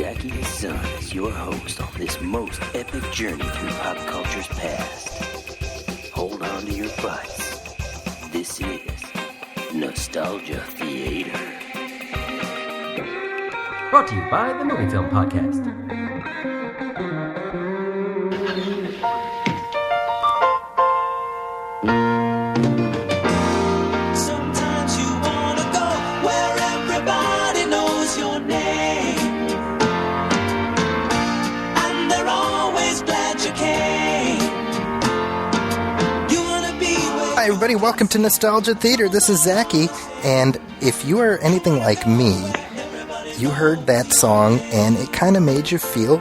Zachy the Sun is your host on this most epic journey through pop culture's past. Hold on to your butts. This is Nostalgia Theater. Brought to you by the Movie Film Podcast. Sometimes you wanna go where everybody knows your name, and they're always glad you came. You wanna be where... Hi everybody, welcome to Nostalgia Theater. This is Zachy, and if you are anything like me, you heard that song and it kind of made you feel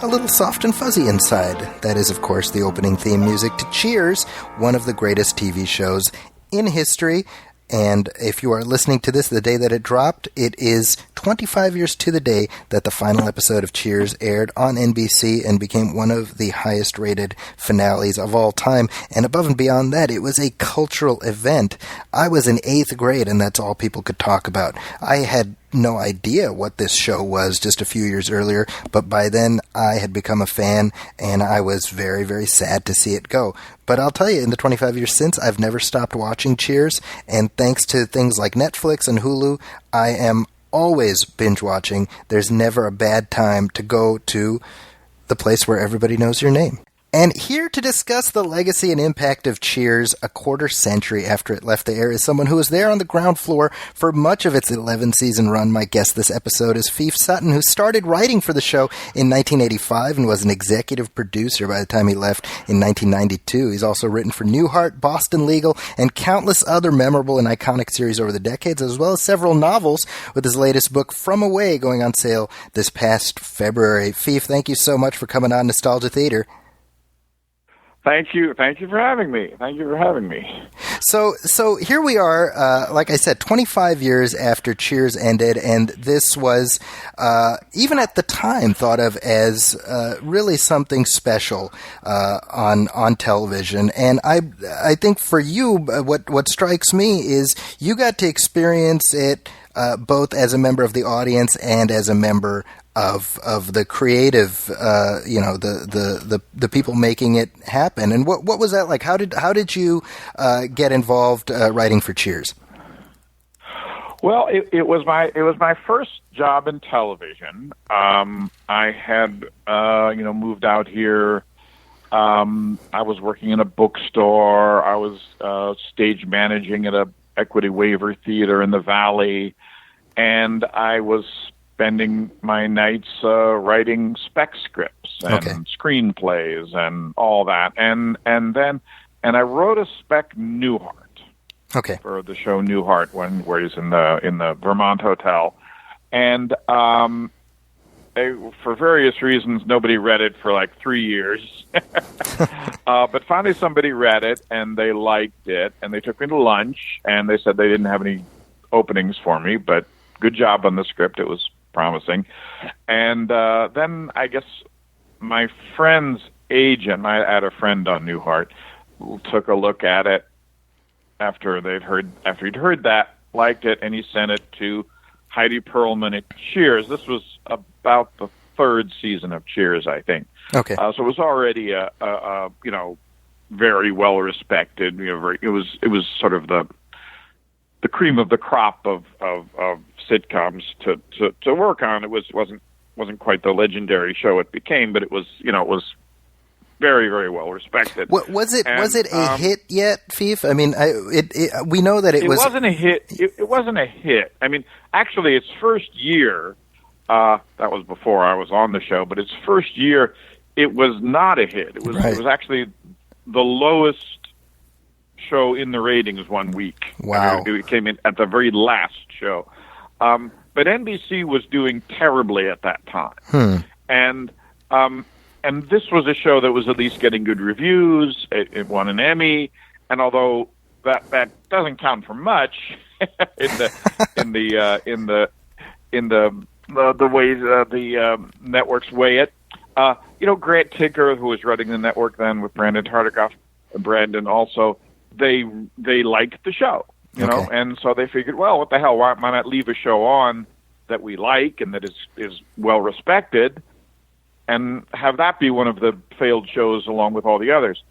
a little soft and fuzzy inside. That is, of course, the opening theme music to Cheers, one of the greatest TV shows in history. And if you are listening to this the day that it dropped, it is 25 years to the day that the final episode of Cheers aired on NBC and became one of the highest rated finales of all time. And above and beyond that, it was a cultural event. I was in 8th grade and that's all people could talk about. I had no idea what this show was just a few years earlier, but by then I had become a fan and I was very, very sad to see it go. But I'll tell you, in the 25 years since, I've never stopped watching Cheers, and thanks to things like Netflix and Hulu, I am always binge watching. There's never a bad time to go to the place where everybody knows your name. And here to discuss the legacy and impact of Cheers a quarter century after it left the air is someone who was there on the ground floor for much of its 11-season run. My guest this episode is Phoef Sutton, who started writing for the show in 1985 and was an executive producer by the time he left in 1992. He's also written for Newhart, Boston Legal, and countless other memorable and iconic series over the decades, as well as several novels, with his latest book, From Away, going on sale this past February. Phoef, thank you so much for coming on Nostalgia Theater. Thank you for having me. So here we are, like I said, 25 years after Cheers ended, and this was, even at the time, thought of as really something special on television. And I think for you, what strikes me is you got to experience it both as a member of the audience and as a member of the creative, the people making it happen. And what was that like? How did you get involved writing for Cheers? Well, it was my first job in television. I had moved out here. I was working in a bookstore. I was stage managing at a Equity Waiver Theater in the Valley, and I was spending my nights writing spec scripts and screenplays and all that, and I wrote a spec Newhart for the show Newhart where he's in the Vermont hotel, and for various reasons nobody read it for like 3 years, but finally somebody read it and they liked it and they took me to lunch and they said they didn't have any openings for me, but good job on the script. It was promising. And then I guess my friend's agent, I had a friend on Newhart, took a look at it after he'd heard that, liked it, and he sent it to Heidi Perlman at Cheers. This was about the 3rd season of Cheers, I think. Okay. So it was already a very well respected. It was sort of the cream of the crop of sitcoms to work on. It wasn't quite the legendary show it became, but it was very, very well respected. Was it a hit yet, Phoef? I mean, we know that it wasn't a hit. It wasn't a hit. I mean, actually, its first year, that was before I was on the show, but its first year, it was not a hit. It was actually the lowest show in the ratings one week. Wow. It came in at the very last show. But NBC was doing terribly at that time. And this was a show that was at least getting good reviews. It won an Emmy, and although that doesn't count for much in the way the networks weigh it, Grant Tinker, who was running the network then with Brandon Tartikoff, Brandon also, they liked the show, you know, and so they figured, well, what the hell, why not leave a show on that we like and that is well respected, and have that be one of the failed shows along with all the others.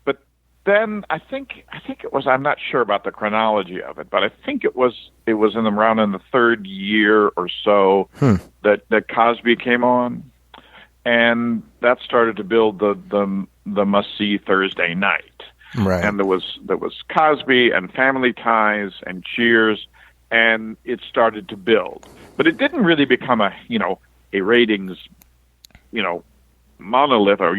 But then I think it was, I'm not sure about the chronology of it, but I think it was around in the third year or so that Cosby came on, and that started to build the must see Thursday night. Right. And there was Cosby and Family Ties and Cheers, and it started to build. But it didn't really become a ratings, monolith or,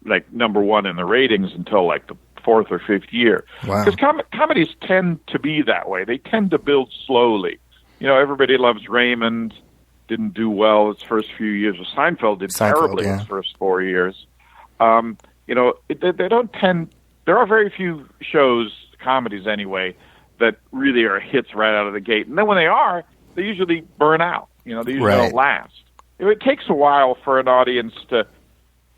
like number one in the ratings until like the fourth or fifth year. Wow. Because comedies tend to be that way. They tend to build slowly. Everybody Loves Raymond didn't do well its first few years. Seinfeld did terribly its first 4 years. They don't tend. There are very few shows, comedies anyway, that really are hits right out of the gate. And then when they are, they usually burn out. They usually don't last. It takes a while for an audience to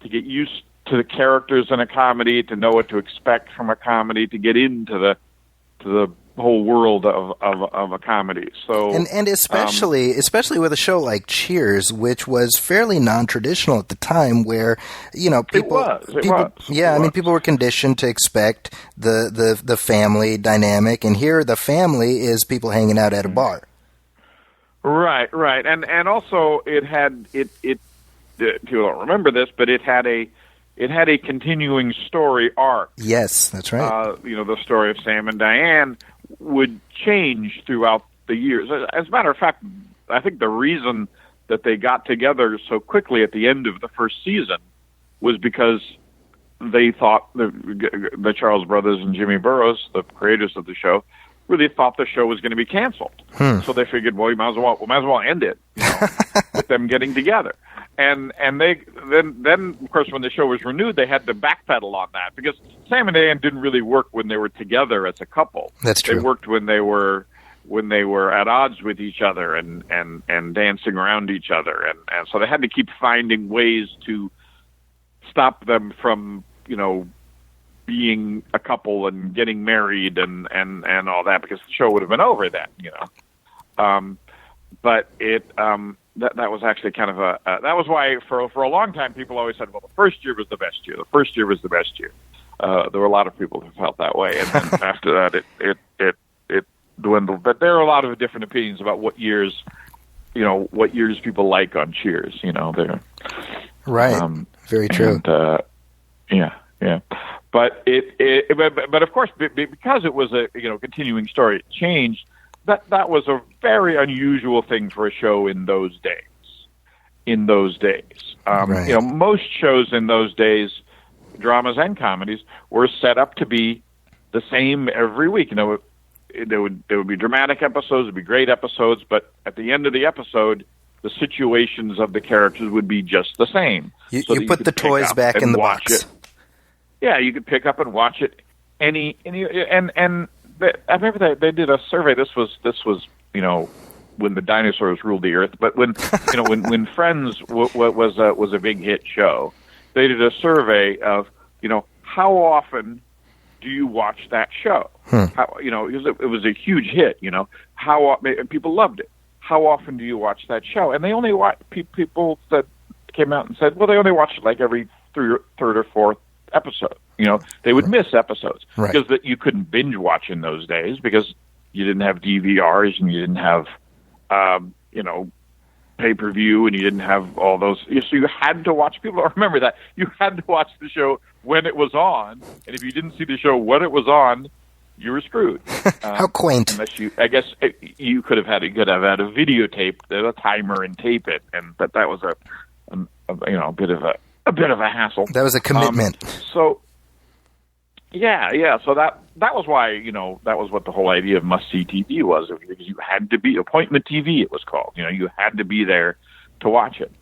get used to the characters in a comedy, to know what to expect from a comedy, to get into the whole world of a comedy. So and especially with a show like Cheers, which was fairly non-traditional at the time, where people were conditioned to expect the family dynamic, and here the family is people hanging out at a bar. Right, and also it people don't remember this, but it had a continuing story arc. Yes, that's right. The story of Sam and Diane would change throughout the years. As a matter of fact, I think the reason that they got together so quickly at the end of the first season was because they thought the Charles brothers and Jimmy Burrows, the creators of the show, really thought the show was going to be canceled. So they figured, well, we might as well end it with them getting together. And they then of course when the show was renewed, they had to backpedal on that because Sam and Diane didn't really work when they were together as a couple. That's true. They worked when they were at odds with each other and dancing around each other, and so they had to keep finding ways to stop them from being a couple and getting married and all that, because the show would have been over then. But it that was actually kind of that was why for a long time people always said, well, the first year was the best year. The first year was the best year. There were a lot of people who felt that way, and then after that it dwindled. But there are a lot of different opinions about what years people like on Cheers. They're right. Very true. And, yeah. But but of course, because it was a continuing story, it changed. That was a very unusual thing for a show in those days. Right. Most shows in those days, dramas and comedies, were set up to be the same every week. There would be dramatic episodes, there'd be great episodes, but at the end of the episode, the situations of the characters would be just the same. You put the toys back in the box. Yeah, you could pick up and watch it. I remember they did a survey. This was when the dinosaurs ruled the earth. But when when Friends was a big hit show, they did a survey of how often do you watch that show? How, it was a huge hit. How people loved it. How often do you watch that show? And they only people that came out and said, well, they only watched it like every third or fourth episode. They would miss episodes because that you couldn't binge watch in those days because you didn't have DVRs and you didn't have pay-per-view and you didn't have all those. So you had to watch. People don't remember that. You had to watch the show when it was on, and if you didn't see the show when it was on, you were screwed. How quaint! Unless you could have had a videotape, a timer, and tape it, and that was a bit of a hassle. That was a commitment. Yeah. So that was why that was what the whole idea of must-see TV was. Because you had to be appointment TV. It was called. You had to be there to watch it,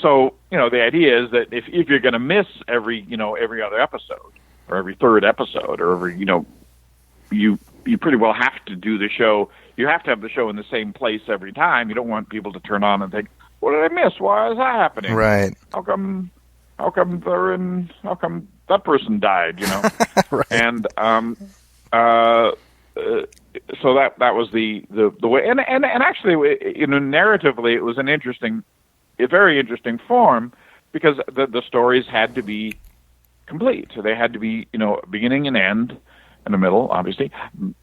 so the idea is that if you're going to miss every other episode or every third episode or every you pretty well have to do the show. You have to have the show in the same place every time. You don't want people to turn on and think, what did I miss? Why is that happening? Right. How come that person died, Right. And so that was the way, and actually, narratively, it was a very interesting form, because the stories had to be complete. So they had to be, beginning and end, and the middle, obviously,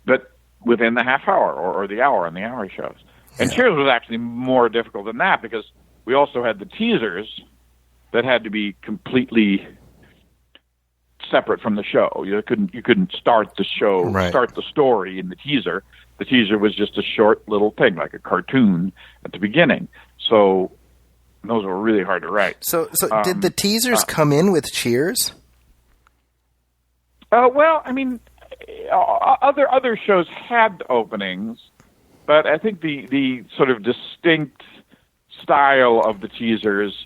but within the half hour or the hour on the hour shows. And Cheers was actually more difficult than that, because we also had the teasers that had to be completely separate from the show. You couldn't start the show, start the story in the teaser. The teaser was just a short little thing, like a cartoon at the beginning. So those were really hard to write. So did the teasers come in with Cheers? Well, I mean, other shows had openings, but I think the sort of distinct style of the teasers,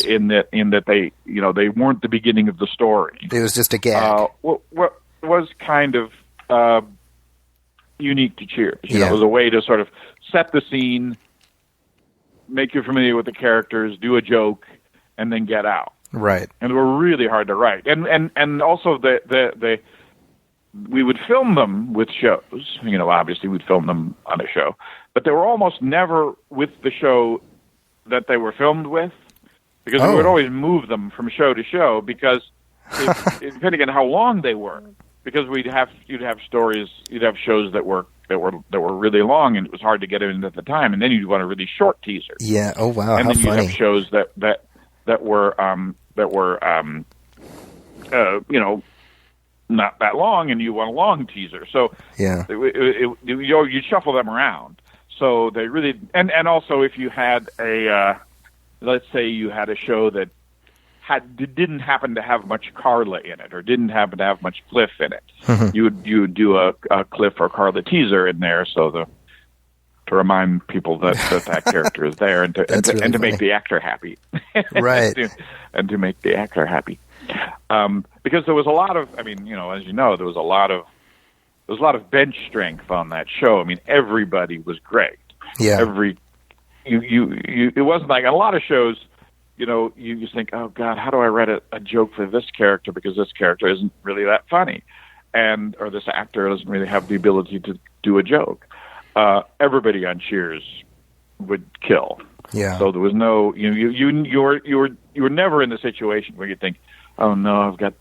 in that they they weren't the beginning of the story. It was just a gag. What was kind of unique to Cheers. It was a way to sort of set the scene, make you familiar with the characters, do a joke, and then get out. Right. And they were really hard to write. And also we would film them with shows. Obviously we'd film them on a show, but they were almost never with the show that they were filmed with, because we would always move them from show to show, because depending on how long they were, because you'd have shows that were really long, and it was hard to get in at the time, and then you'd want a really short teaser. Yeah. Oh wow. And how then funny. you'd have shows that were not that long, and you want a long teaser. So you shuffle them around. So they really, and also if you had let's say you had a show that didn't happen to have much Carla in it, or didn't happen to have much Cliff in it, you would do a Cliff or Carla teaser in there, so to remind people that character is there, and to make the actor happy, right? and to make the actor happy, because there was a lot of, as you know, there was a lot of bench strength on that show. I mean, everybody was great. Yeah. It wasn't like a lot of shows. You just think, oh God, how do I write a joke for this character, because this character isn't really that funny, or this actor doesn't really have the ability to do a joke. Everybody on Cheers would kill. Yeah. So there was no, you were never in the situation where you think, oh no, I've got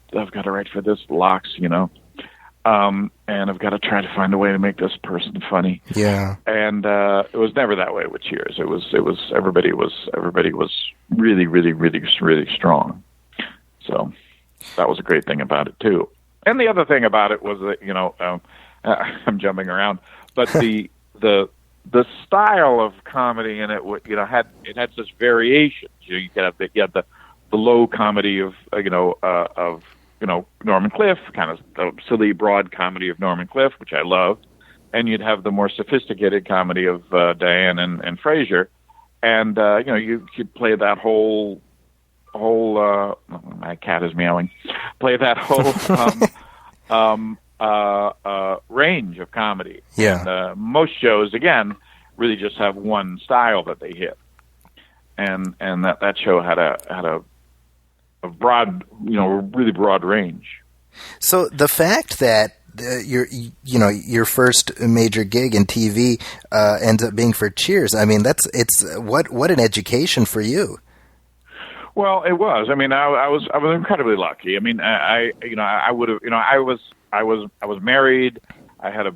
to write for this Lox, and I've got to try to find a way to make this person funny. Yeah. And it was never that way with Cheers. It was everybody was really, really, really, really strong. So that was a great thing about it too. And the other thing about it was that I'm jumping around, but the style of comedy in it, had such variations. You had the low comedy of Norman Cliff, kind of the silly, broad comedy of Norman Cliff, which I loved, and you'd have the more sophisticated comedy of Diane and Frasier, and you could play that whole my cat is meowing, play that whole range of comedy. Yeah. And, most shows, again, really just have one style that they hit, and that show had a broad, really broad range. So the fact that your first major gig in TV ends up being for Cheers, it's what an education for you. Well, it was. I was incredibly lucky. I would have. I was married. I had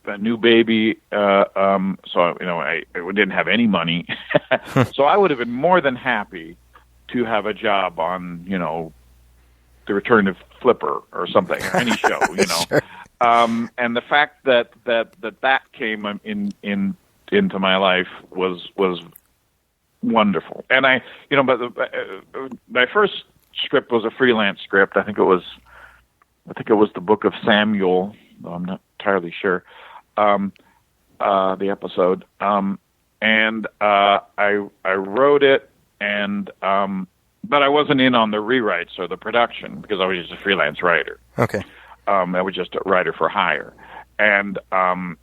a new baby. So I didn't have any money. So I would have been more than happy to have a job on, The Return of Flipper or something, or any show, Sure. And the fact that came into my life was wonderful. And my first script was a freelance script. I think it was the Book of Samuel, though I'm not entirely sure, the episode. And I wrote it, and but I wasn't in on the rewrites or the production, because I was just a freelance writer. Okay. I was just a writer for hire, and that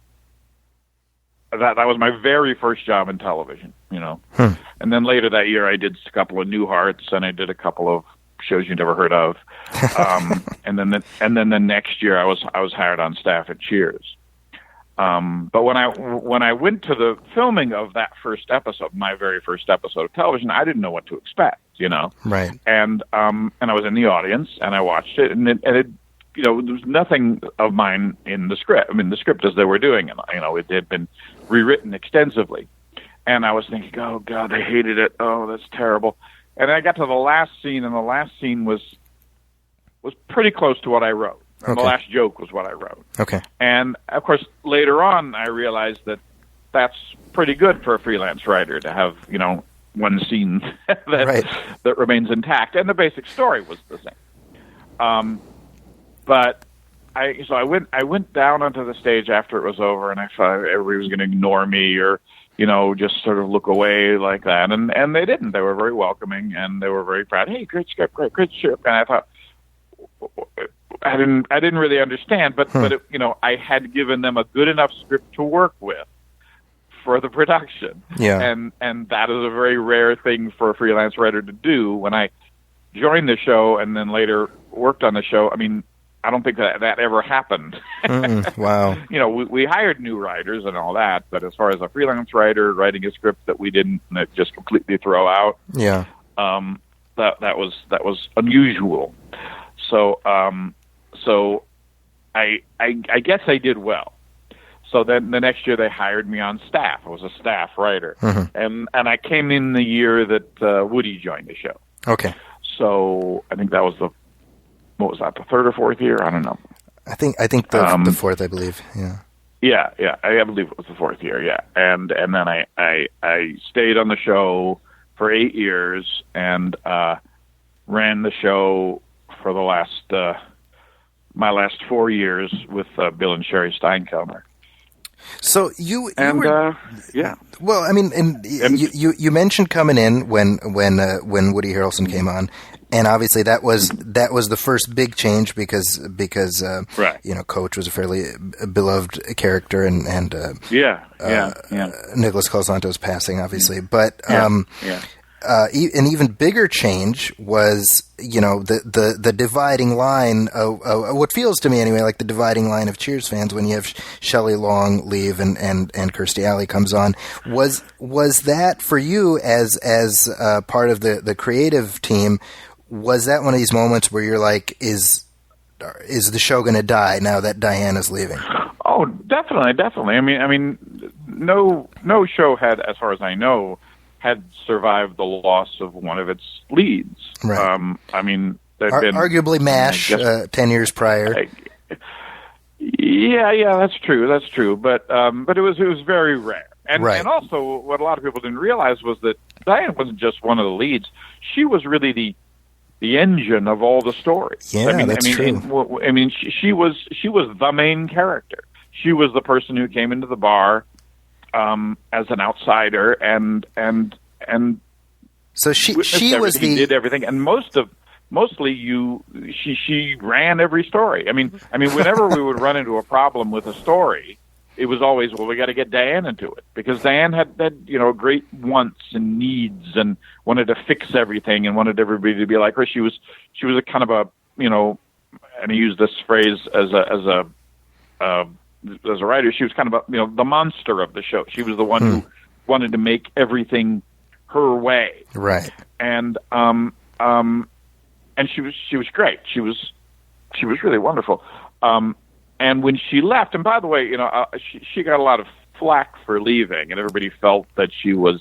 was my very first job in television. And then later that year, I did a couple of Newharts, and I did a couple of shows you never heard of. And then the next year, I was hired on staff at Cheers. But when I went to the filming of that first episode, my very first episode of television, I didn't know what to expect, Right. And I was in the audience and I watched it, and it there was nothing of mine in the script. I mean, the script as they were doing it, it had been rewritten extensively, and I was thinking, oh God, I hated it. Oh, that's terrible. And I got to the last scene, and the last scene was pretty close to what I wrote. And the last joke was what I wrote. Okay. And, of course, later on, I realized that that's pretty good for a freelance writer to have, one scene that remains intact. And the basic story was the same. But I went down onto the stage after it was over, and I thought everybody was going to ignore me or, just sort of look away like that. And they didn't. They were very welcoming, and they were very proud. Hey, great script, great script. And I thought, I didn't really understand, but I had given them a good enough script to work with for the production. Yeah. And that is a very rare thing for a freelance writer to do. When I joined the show and then later worked on the show, I mean, I don't think that ever happened. Wow. We hired new writers and all that, but as far as a freelance writer writing a script that we didn't just completely throw out, yeah, that was unusual. So I guess I did well. So then the next year they hired me on staff. I was a staff writer, and I came in the year that Woody joined the show. Okay. So I think that was the third or fourth year? I don't know. I think the fourth, I believe. Yeah. Yeah. I believe it was the fourth year. Yeah, and then I stayed on the show for 8 years and ran the show for the my last 4 years with Bill and Sherry Steinkelmer. So you were, yeah. Well, I mean, and you mentioned coming in when Woody Harrelson came on, and obviously that was the first big change because Coach was a fairly beloved character, and Nicholas Colasanto's passing, obviously, but an even bigger change was, the dividing line of what feels to me anyway like the dividing line of Cheers fans when you have Shelley Long leave and Kirstie Alley comes on. Was that for you as part of the creative team? Was that one of these moments where you're like, is the show going to die now that Diana's leaving? Oh, definitely. I mean, no show had, as far as I know, had survived the loss of one of its leads. Right. I mean, there'd been arguably MASH 10 years prior. Yeah, that's true. But it was very rare. And also, what a lot of people didn't realize was that Diana wasn't just one of the leads; she was really the engine of all the stories. Yeah, that's true. I mean, she was the main character. She was the person who came into the bar as an outsider, and so she was did everything, and mostly she ran every story. I mean, whenever we would run into a problem with a story, it was always, well, we got to get Diane into it, because Diane had great wants and needs and wanted to fix everything and wanted everybody to be like her. She was a kind of a and I use this phrase as a writer, she was kind of the monster of the show. She was the one who wanted to make everything her way, right? And she was great. She was really wonderful. And when she left, and by the way, she got a lot of flack for leaving, and everybody felt that she was,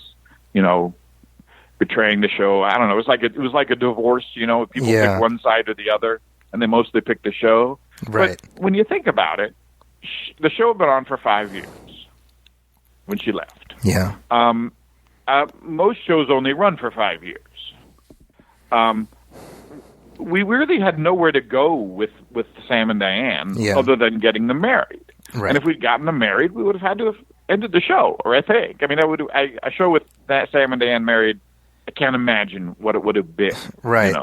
betraying the show. I don't know. It was like a divorce. People pick one side or the other, and they mostly pick the show. Right. But when you think about it, the show had been on for 5 years when she left. Yeah. Most shows only run for 5 years. We really had nowhere to go with Sam and Diane other than getting them married. Right. And if we'd gotten them married, we would have had to have ended the show, or I think. I mean, a show with that Sam and Diane married, I can't imagine what it would have been. Right.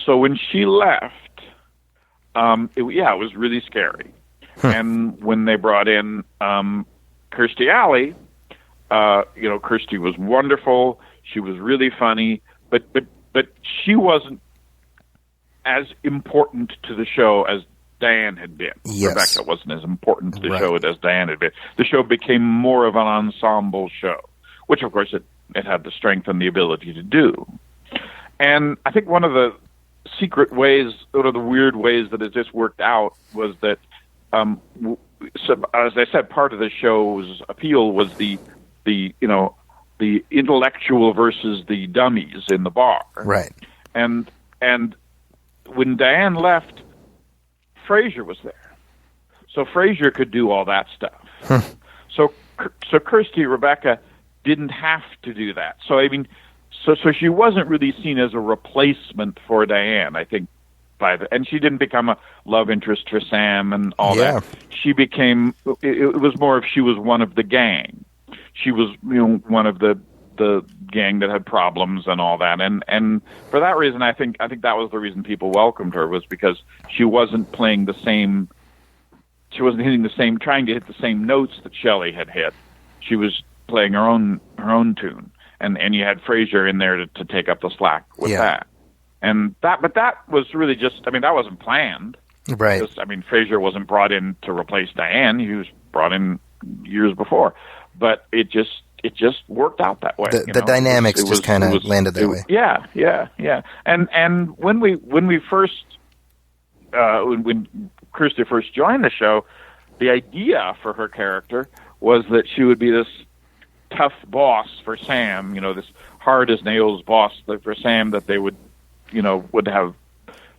So when she left, it was really scary. And when they brought in Kirstie Alley, Kirstie was wonderful. She was really funny, but she wasn't as important to the show as Diane had been. Yes. Rebecca wasn't as important to the Right. show as Diane had been. The show became more of an ensemble show, which, of course, it had the strength and the ability to do. And I think one of the secret ways, one of the weird ways that it just worked out was that, so, as I said, part of the show's appeal was the intellectual versus the dummies in the bar. Right. And when Diane left, Frasier was there. So Frasier could do all that stuff. So Kirsty, Rebecca, didn't have to do that. So, I mean, so she wasn't really seen as a replacement for Diane, I think, and she didn't become a love interest for Sam and all that. She became, it was more if she was one of the gang. She was, one of the gang that had problems and all that. And for that reason, I think that was the reason people welcomed her, was because she wasn't playing the same, she wasn't trying to hit the same notes that Shelley had hit. She was playing her own tune. And you had Frasier in there to take up the slack with that. But that was really just, I mean, that wasn't planned. Right. Because, I mean, Frasier wasn't brought in to replace Diane. He was brought in years before. But it just worked out that way. The dynamics just kind of landed that way. Yeah. And when Kirsty first joined the show, the idea for her character was that she would be this tough boss for Sam, this hard as nails boss for Sam, that they would have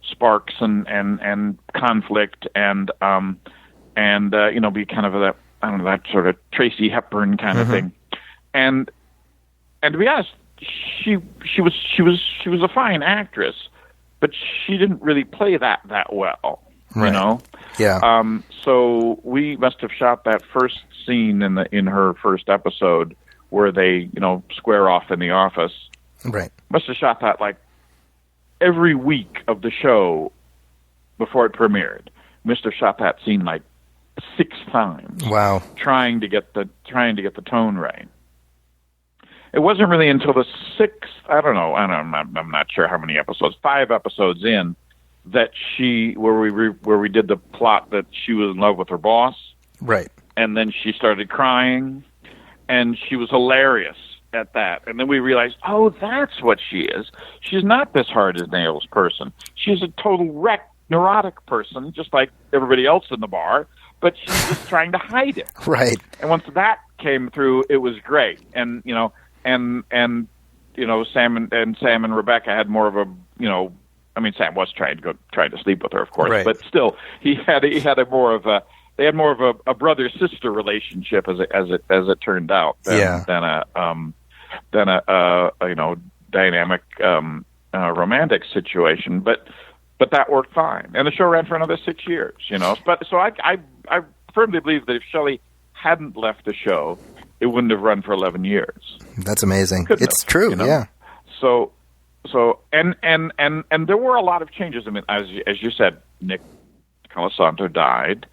sparks and conflict and be kind of that sort of Tracy Hepburn kind of thing. And to be honest, she was a fine actress, but she didn't really play that well. Right. Yeah. So we must have shot that first scene in her first episode where they, square off in the office. Right. Must have shot that like every week of the show before it premiered. Must have shot that scene like 6 times. Wow. Trying to get the tone right. It wasn't really until the 6th, I'm not sure how many episodes, 5 episodes in, that where we did the plot that she was in love with her boss. Right. And then she started crying, and she was hilarious at that. And then we realized, oh, that's what she is. She's not this hard as nails person. She's a total wreck, neurotic person, just like everybody else in the bar, but she's just trying to hide it. Right. And once that came through, it was great. And Sam and Rebecca had more of a, Sam was trying to sleep with her, of course, right. But still, they had more of a brother-sister relationship as it turned out than a dynamic romantic situation. But that worked fine, and the show ran for another 6 years. But so I firmly believe that if Shelley hadn't left the show, it wouldn't have run for 11 years. That's amazing. It's true. Yeah. So and there were a lot of changes. I mean, as you said, Nick Colasanto died.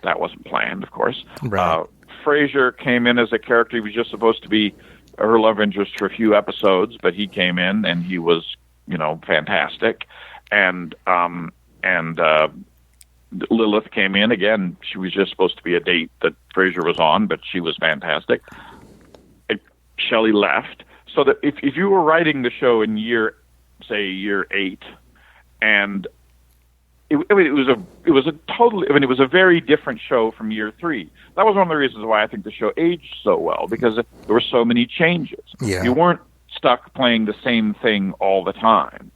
That wasn't planned, of course. Right. Frasier came in as a character. He was just supposed to be her love interest for a few episodes, but he came in and he was, fantastic. And Lilith came in again. She was just supposed to be a date that Frasier was on, but she was fantastic. Shelley left, so that if you were writing the show in year 8, and it was a very different show from year 3. That was one of the reasons why I think the show aged so well, because there were so many changes. Yeah. You weren't stuck playing the same thing all the time.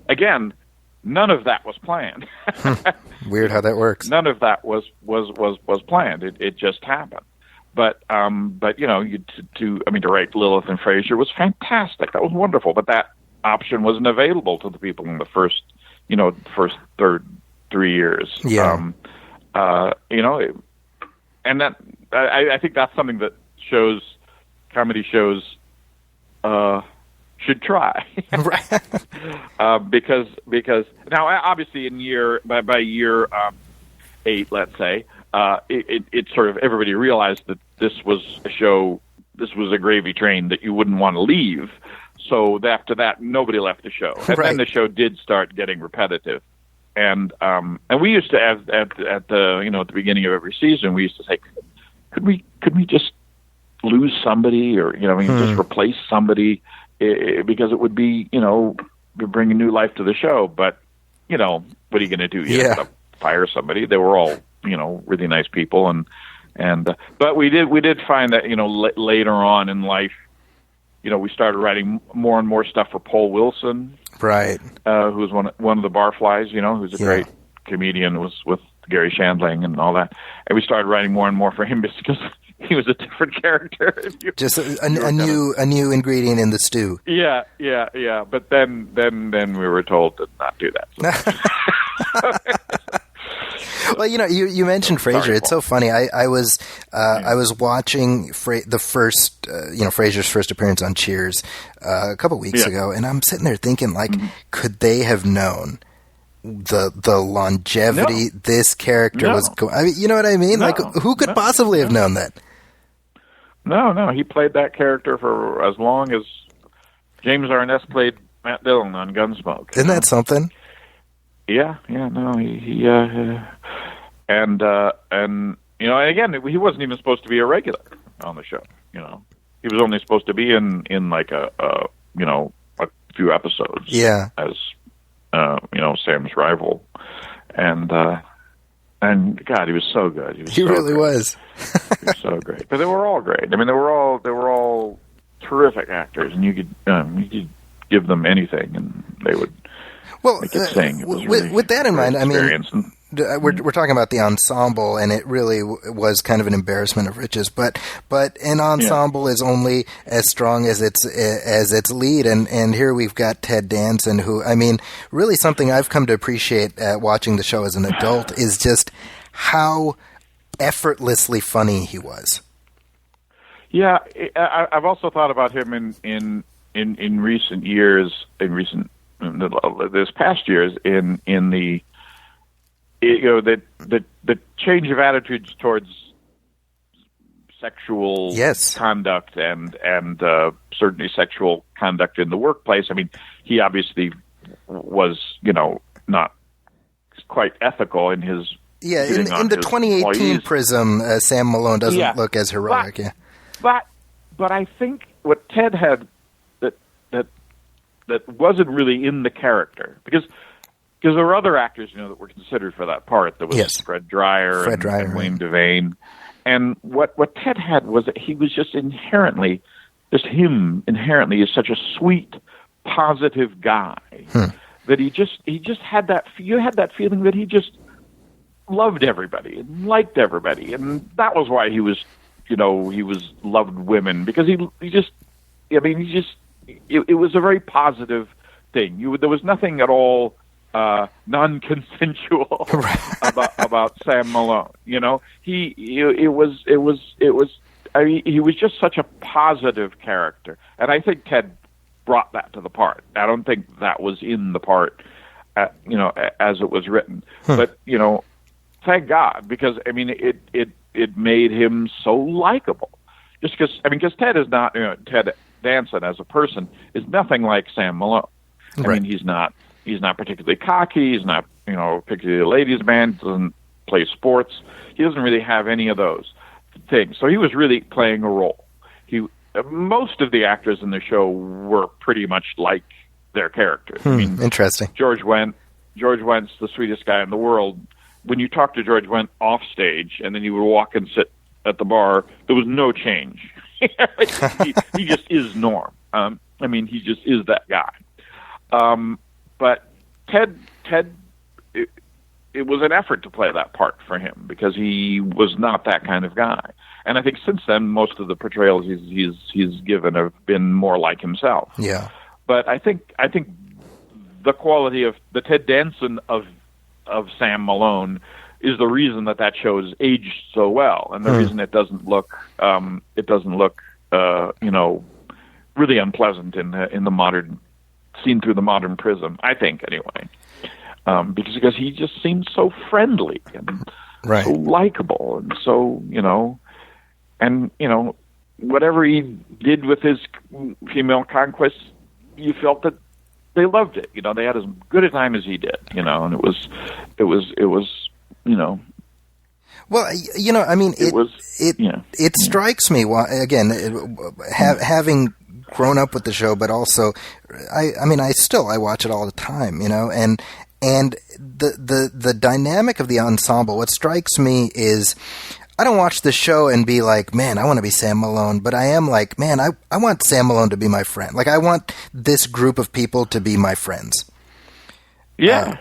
Again, none of that was planned. Weird how that works. None of that was planned. It just happened. But to write Lilith and Frasier was fantastic. That was wonderful. But that option wasn't available to the people in the first 3 years. Yeah. And that I think that's something that comedy shows should try. Right. Because now obviously by year 8, let's say, it sort of everybody realized that this was a gravy train that you wouldn't want to leave. So after that, nobody left the show, and Right. then the show did start getting repetitive. And we used to at the at the beginning of every season, we used to say, could we just lose somebody, or just replace somebody, because it would be bringing new life to the show. But what are you going to do? You have to fire somebody. They were all really nice people, and but we did find that later on in life, we started writing more and more stuff for Paul Wilson, right? Who was one of the Barflies, who's a great comedian, was with Gary Shandling and all that. And we started writing more and more for him because he was a different character. Just a new ingredient in the stew. Yeah. But then we were told to not do that. Well, you mentioned Frasier. It's so funny. I was watching the first, Frasier's first appearance on Cheers a couple weeks ago, and I'm sitting there thinking, could they have known the longevity this character was going? I mean, you know what I mean? No. Who could possibly have known that? No, he played that character for as long as James Arness played Matt Dillon on Gunsmoke. Isn't that something? Yeah, no, he and again, he wasn't even supposed to be a regular on the show. He was only supposed to be in like a few episodes. Yeah, as Sam's rival, and God, he was so good. He really was. He was so great. But they were all great. I mean, they were all terrific actors, and you could give them anything, and they would. Well, sing. With that in mind, I mean, we're talking about the ensemble, and it really was kind of an embarrassment of riches. But an ensemble is only as strong as its lead, and here we've got Ted Danson, who, I mean, really something I've come to appreciate watching the show as an adult is just how effortlessly funny he was. Yeah, I've also thought about him in recent years, this past years, in the the change of attitudes towards sexual conduct and certainly sexual conduct in the workplace. I mean, he obviously was not quite ethical in his in the 2018 employees. Prism. Sam Malone doesn't look as heroic. But I think what Ted had that wasn't really in the character, because there were other actors, that were considered for that part. There was Fred Dryer and Wayne Devane. And what Ted had was that he was just inherently is such a sweet, positive guy that he just had that. You had that feeling that he just loved everybody and liked everybody, and that was why he was loved women, because it was a very positive thing. There was nothing at all non-consensual about Sam Malone. He was just such a positive character, and I think Ted brought that to the part. I don't think that was in the part, as it was written. But thank God, because I mean it made him so likable. Just because Ted is not Ted Danson as a person is nothing like Sam Malone. I mean, he's not particularly cocky. He's not, particularly a ladies' man. Doesn't play sports. He doesn't really have any of those things. So he was really playing a role. Most of the actors in the show were pretty much like their characters. I mean, interesting. George Wentz, the sweetest guy in the world. When you talk to George Wentz off stage, and then you would walk and sit at the bar, there was no change. he just is Norm. I mean, he just is that guy. But Ted, it was an effort to play that part for him, because he was not that kind of guy. And I think since then, most of the portrayals he's given have been more like himself. Yeah. But I think the quality of the Ted Danson of Sam Malone is the reason that show is aged so well, and the reason it doesn't look really unpleasant in the modern, seen through the modern prism. I think anyway, because he just seems so friendly and so likable, and so whatever he did with his female conquests, you felt that they loved it. They had as good a time as he did. And it was. Well, I mean, it strikes me again, having grown up with the show, but also, I watch it all the time, and the dynamic of the ensemble. What strikes me is, I don't watch the show and be like, man, I want to be Sam Malone, but I am like, man, I want Sam Malone to be my friend. Like, I want this group of people to be my friends. Yeah.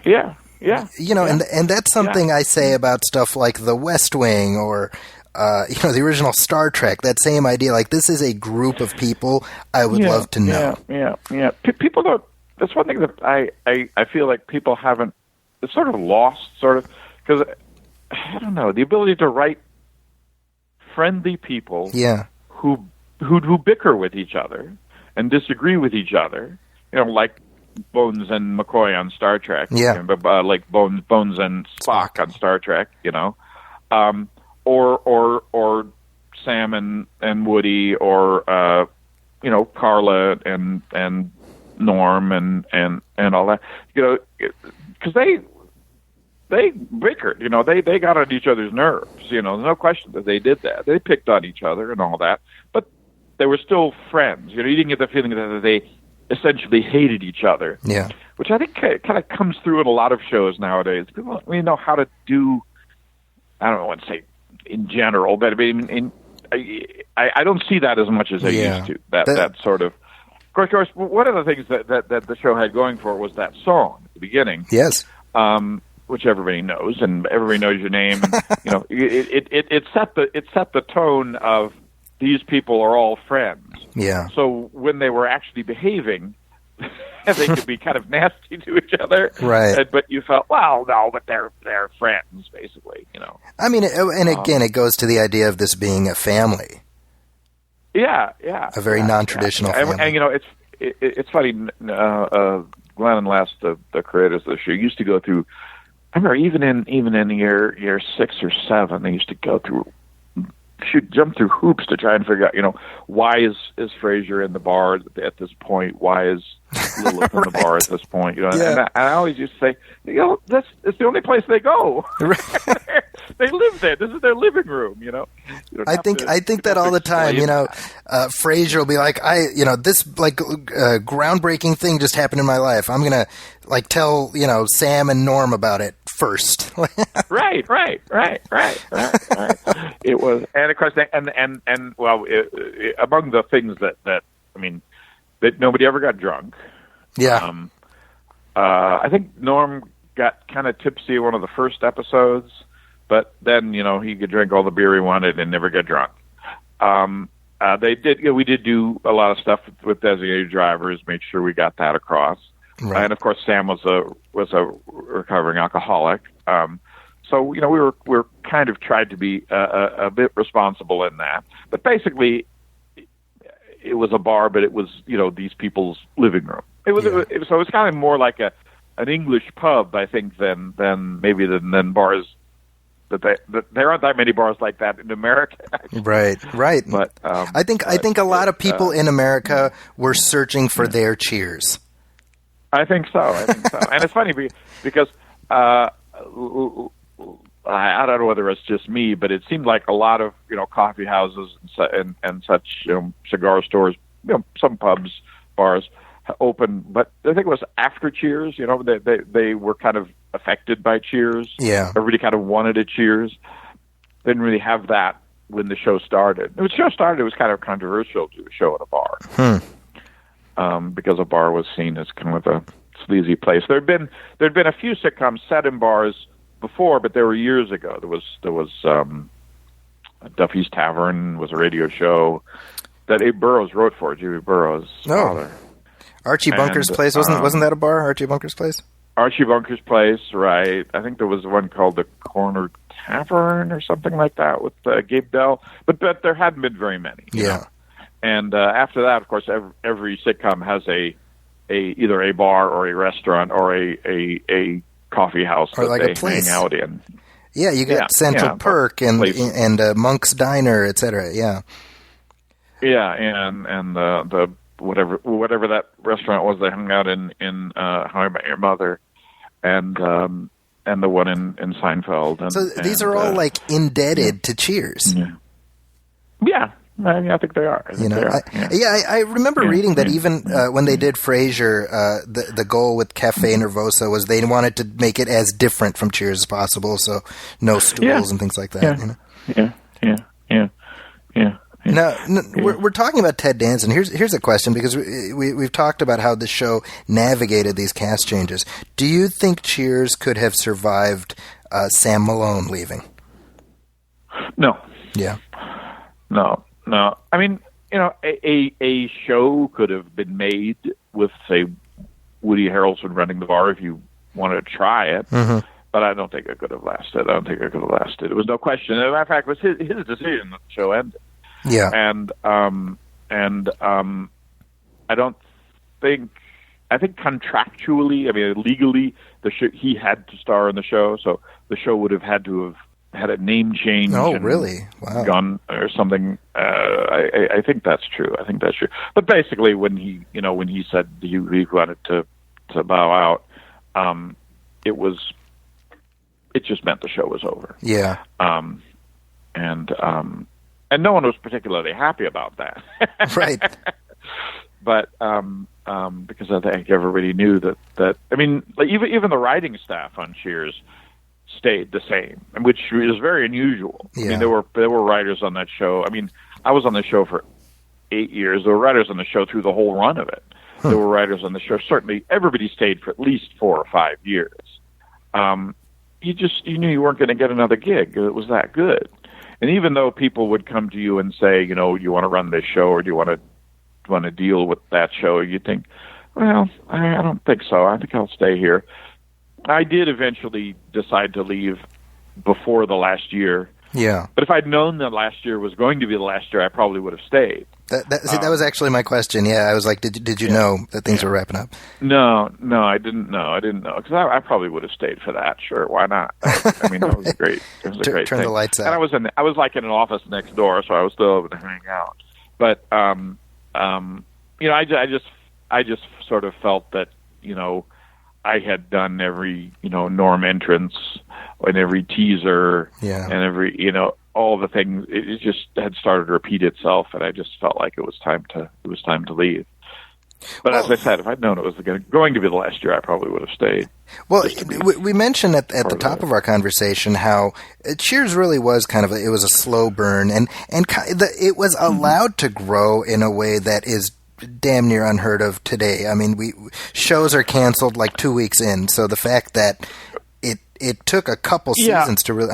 And that's something I say about stuff like The West Wing or, the original Star Trek, that same idea. Like, this is a group of people I would love to know. Yeah. People don't, that's one thing that I feel like people haven't, it's sort of lost, because, I don't know, the ability to write friendly people who bicker with each other and disagree with each other, like Bones and McCoy on Star Trek, like Bones and Spock on Star Trek, or Sam and Woody, or Carla and Norm and all that, because they bickered, they got on each other's nerves, there's no question that they did that. They picked on each other and all that, but they were still friends. You didn't get the feeling that they essentially hated each other. Yeah. Which I think kind of comes through in a lot of shows nowadays. People don't really know how to do, I don't want to say in general, but I mean, I don't see that as much as I used to. That sort of course, one of the things that the show had going for it was that song at the beginning. Yes. Which everybody knows, and everybody knows your name. And, it set the tone of these people are all friends. Yeah. So when they were actually behaving, they could be kind of nasty to each other. Right. But you felt, well, no, but they're friends, basically. I mean, and again, it goes to the idea of this being a family. Yeah. A very non-traditional family. And it's funny. Glenn and Les, the creators of the show, used to go through. I remember even in year 6 or 7, they used to go through, jump through hoops to try and figure out, why is Frasier in the bar at this point? Why is Lilith in the bar at this point? And I always used to say, it's the only place they go. They live there. This is their living room. I think that all the time. Frasier will be like, this groundbreaking thing just happened in my life. I'm gonna tell Sam and Norm about it first. Right. It was, and of course, and well, among the things that nobody ever got drunk. Yeah. I think Norm got kind of tipsy one of the first episodes, but then he could drink all the beer he wanted and never get drunk. They did. We did do a lot of stuff with designated drivers, made sure we got that across. Right. And of course, Sam was a recovering alcoholic. So we were kind of tried to be a bit responsible in that. But basically, it was a bar, but it was these people's living room. It was so it was kind of more like an English pub, I think, than bars. There aren't that many bars like that in America. Actually. Right. But I think a lot of people in America were searching for their Cheers. I think so. And it's funny because I don't know whether it's just me, but it seemed like a lot of coffee houses and such cigar stores, some pubs, bars open, but I think it was after Cheers. They were kind of affected by Cheers. Yeah, everybody kind of wanted a Cheers. They didn't really have that when the show started. When the show started, it was kind of controversial to do a show at a bar, because a bar was seen as kind of a sleazy place. There'd been a few sitcoms set in bars before, but they were years ago. There was Duffy's Tavern was a radio show that Abe Burrows wrote for, Jimmy Burrows' father. Archie Bunker's Place wasn't that a bar? Archie Bunker's Place. Archie Bunker's Place, right? I think there was one called the Corner Tavern or something like that with Gabe Dell, but there hadn't been very many. Yeah. And after that, of course, every sitcom has either a bar or a restaurant or a coffee house or that they hang out in. Yeah, you got Central Perk and Monk's Diner, etc. Yeah. Yeah, and the whatever that restaurant was they hung out in How I Met Your Mother, and the one in Seinfeld. And, so these are all like indebted to Cheers. Yeah. I think they are. I remember reading that even when they did Frasier, the goal with Cafe Nervosa was they wanted to make it as different from Cheers as possible, so no stools and things like that. Now, we're talking about Ted Danson. Here's a question, because we've talked about how the show navigated these cast changes. Do you think Cheers could have survived Sam Malone leaving? No. Yeah. No. I mean, a show could have been made with, say, Woody Harrelson running the bar if you wanted to try it. Mm-hmm. But I don't think it could have lasted. It was no question. As a matter of fact, it was his decision that the show ended. Yeah. And I don't think. I think contractually, legally, he had to star in the show, so the show would have had to have had a name change. Oh, really? Wow. Gone or something. I think that's true. But basically, when he said he wanted to bow out, it just meant the show was over. Yeah. And no one was particularly happy about that. Right. But because I think everybody knew that even the writing staff on Cheers stayed the same, which is very unusual. Yeah. I mean, there were writers on that show. I mean, I was on the show for 8 years. There were writers on the show through the whole run of it. There were writers on the show. Certainly, everybody stayed for at least 4 or 5 years. You knew you weren't going to get another gig. It was that good. And even though people would come to you and say, you want to run this show, or do you want to deal with that show, you think, well, I don't think so. I think I'll stay here. I did eventually decide to leave before the last year. Yeah. But if I'd known that last year was going to be the last year, I probably would have stayed. That was actually my question. Yeah, I was like, did you know that things were wrapping up? No, I didn't know. Because I probably would have stayed for that. Sure, why not? That was great. It was a great Turn thing. the lights out. And I was like in an office next door, so I was still able to hang out. But I just sort of felt that I had done every Norm entrance and every teaser and every all the things. It just had started to repeat itself, and I just felt like it was time to leave. But as I said, if I'd known it was going to be the last year, I probably would have stayed. Well, we mentioned at the top of our conversation how Cheers really was it was a slow burn, and it was allowed to grow in a way that is damn near unheard of today. I mean, shows are canceled like 2 weeks in, so the fact that it took a couple seasons to really,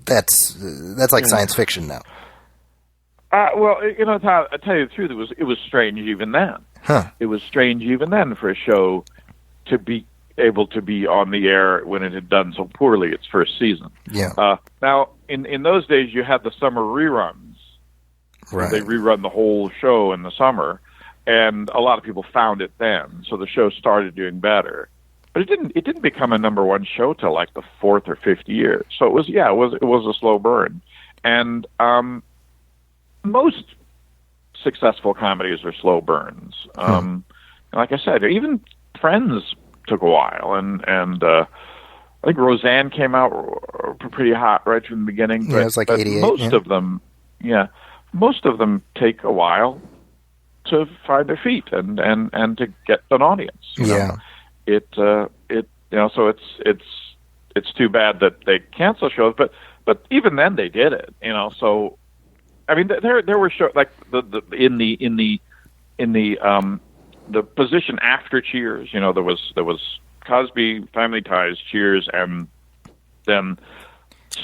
that's like science fiction now. Well, I'll tell you the truth, it was strange even then. Huh. It was strange even then for a show to be able to be on the air when it had done so poorly its first season. Yeah. Now, in those days, you had the summer reruns. Right. They rerun the whole show in the summer, and a lot of people found it then, so the show started doing better. But it didn't become a number one show till like the 4th or 5th year. So it was a slow burn, and most successful comedies are slow burns. Like I said, even Friends took a while, and I think Roseanne came out pretty hot right from the beginning. Yeah, it was like 88. Most of them take a while to find their feet and to get an audience. So it's too bad that they cancel shows, but even then they did it. So I mean, there were shows like in the position after Cheers. There was Cosby, Family Ties, Cheers, and then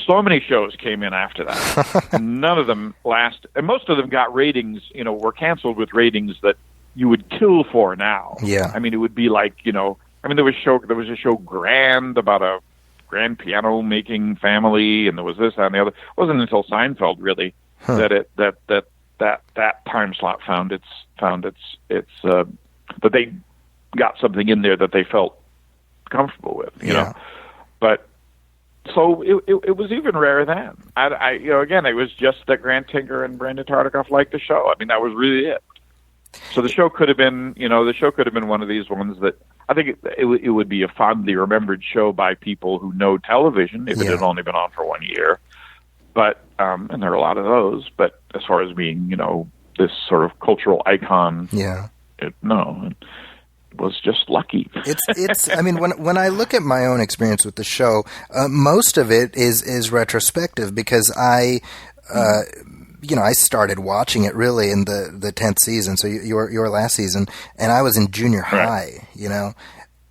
so many shows came in after that. None of them lasted, and most of them got ratings. Were canceled with ratings that you would kill for now. Yeah, I mean, it would be like there was a show Grand about a grand piano making family, and there was this and the other. It wasn't until Seinfeld really that time slot found its that they got something in there that they felt comfortable with, But so it was even rarer then. Again, it was just that Grant Tinker and Brandon Tartikoff liked the show. I mean, that was really it. So the show could have been, one of these ones that I think it would be a fondly remembered show by people who know television if it had only been on for 1 year. But and there are a lot of those. But as far as being, this sort of cultural icon, it was just lucky. It's. I mean, when I look at my own experience with the show, most of it is retrospective because I started watching it really in the 10th season. So your last season, and I was in junior high.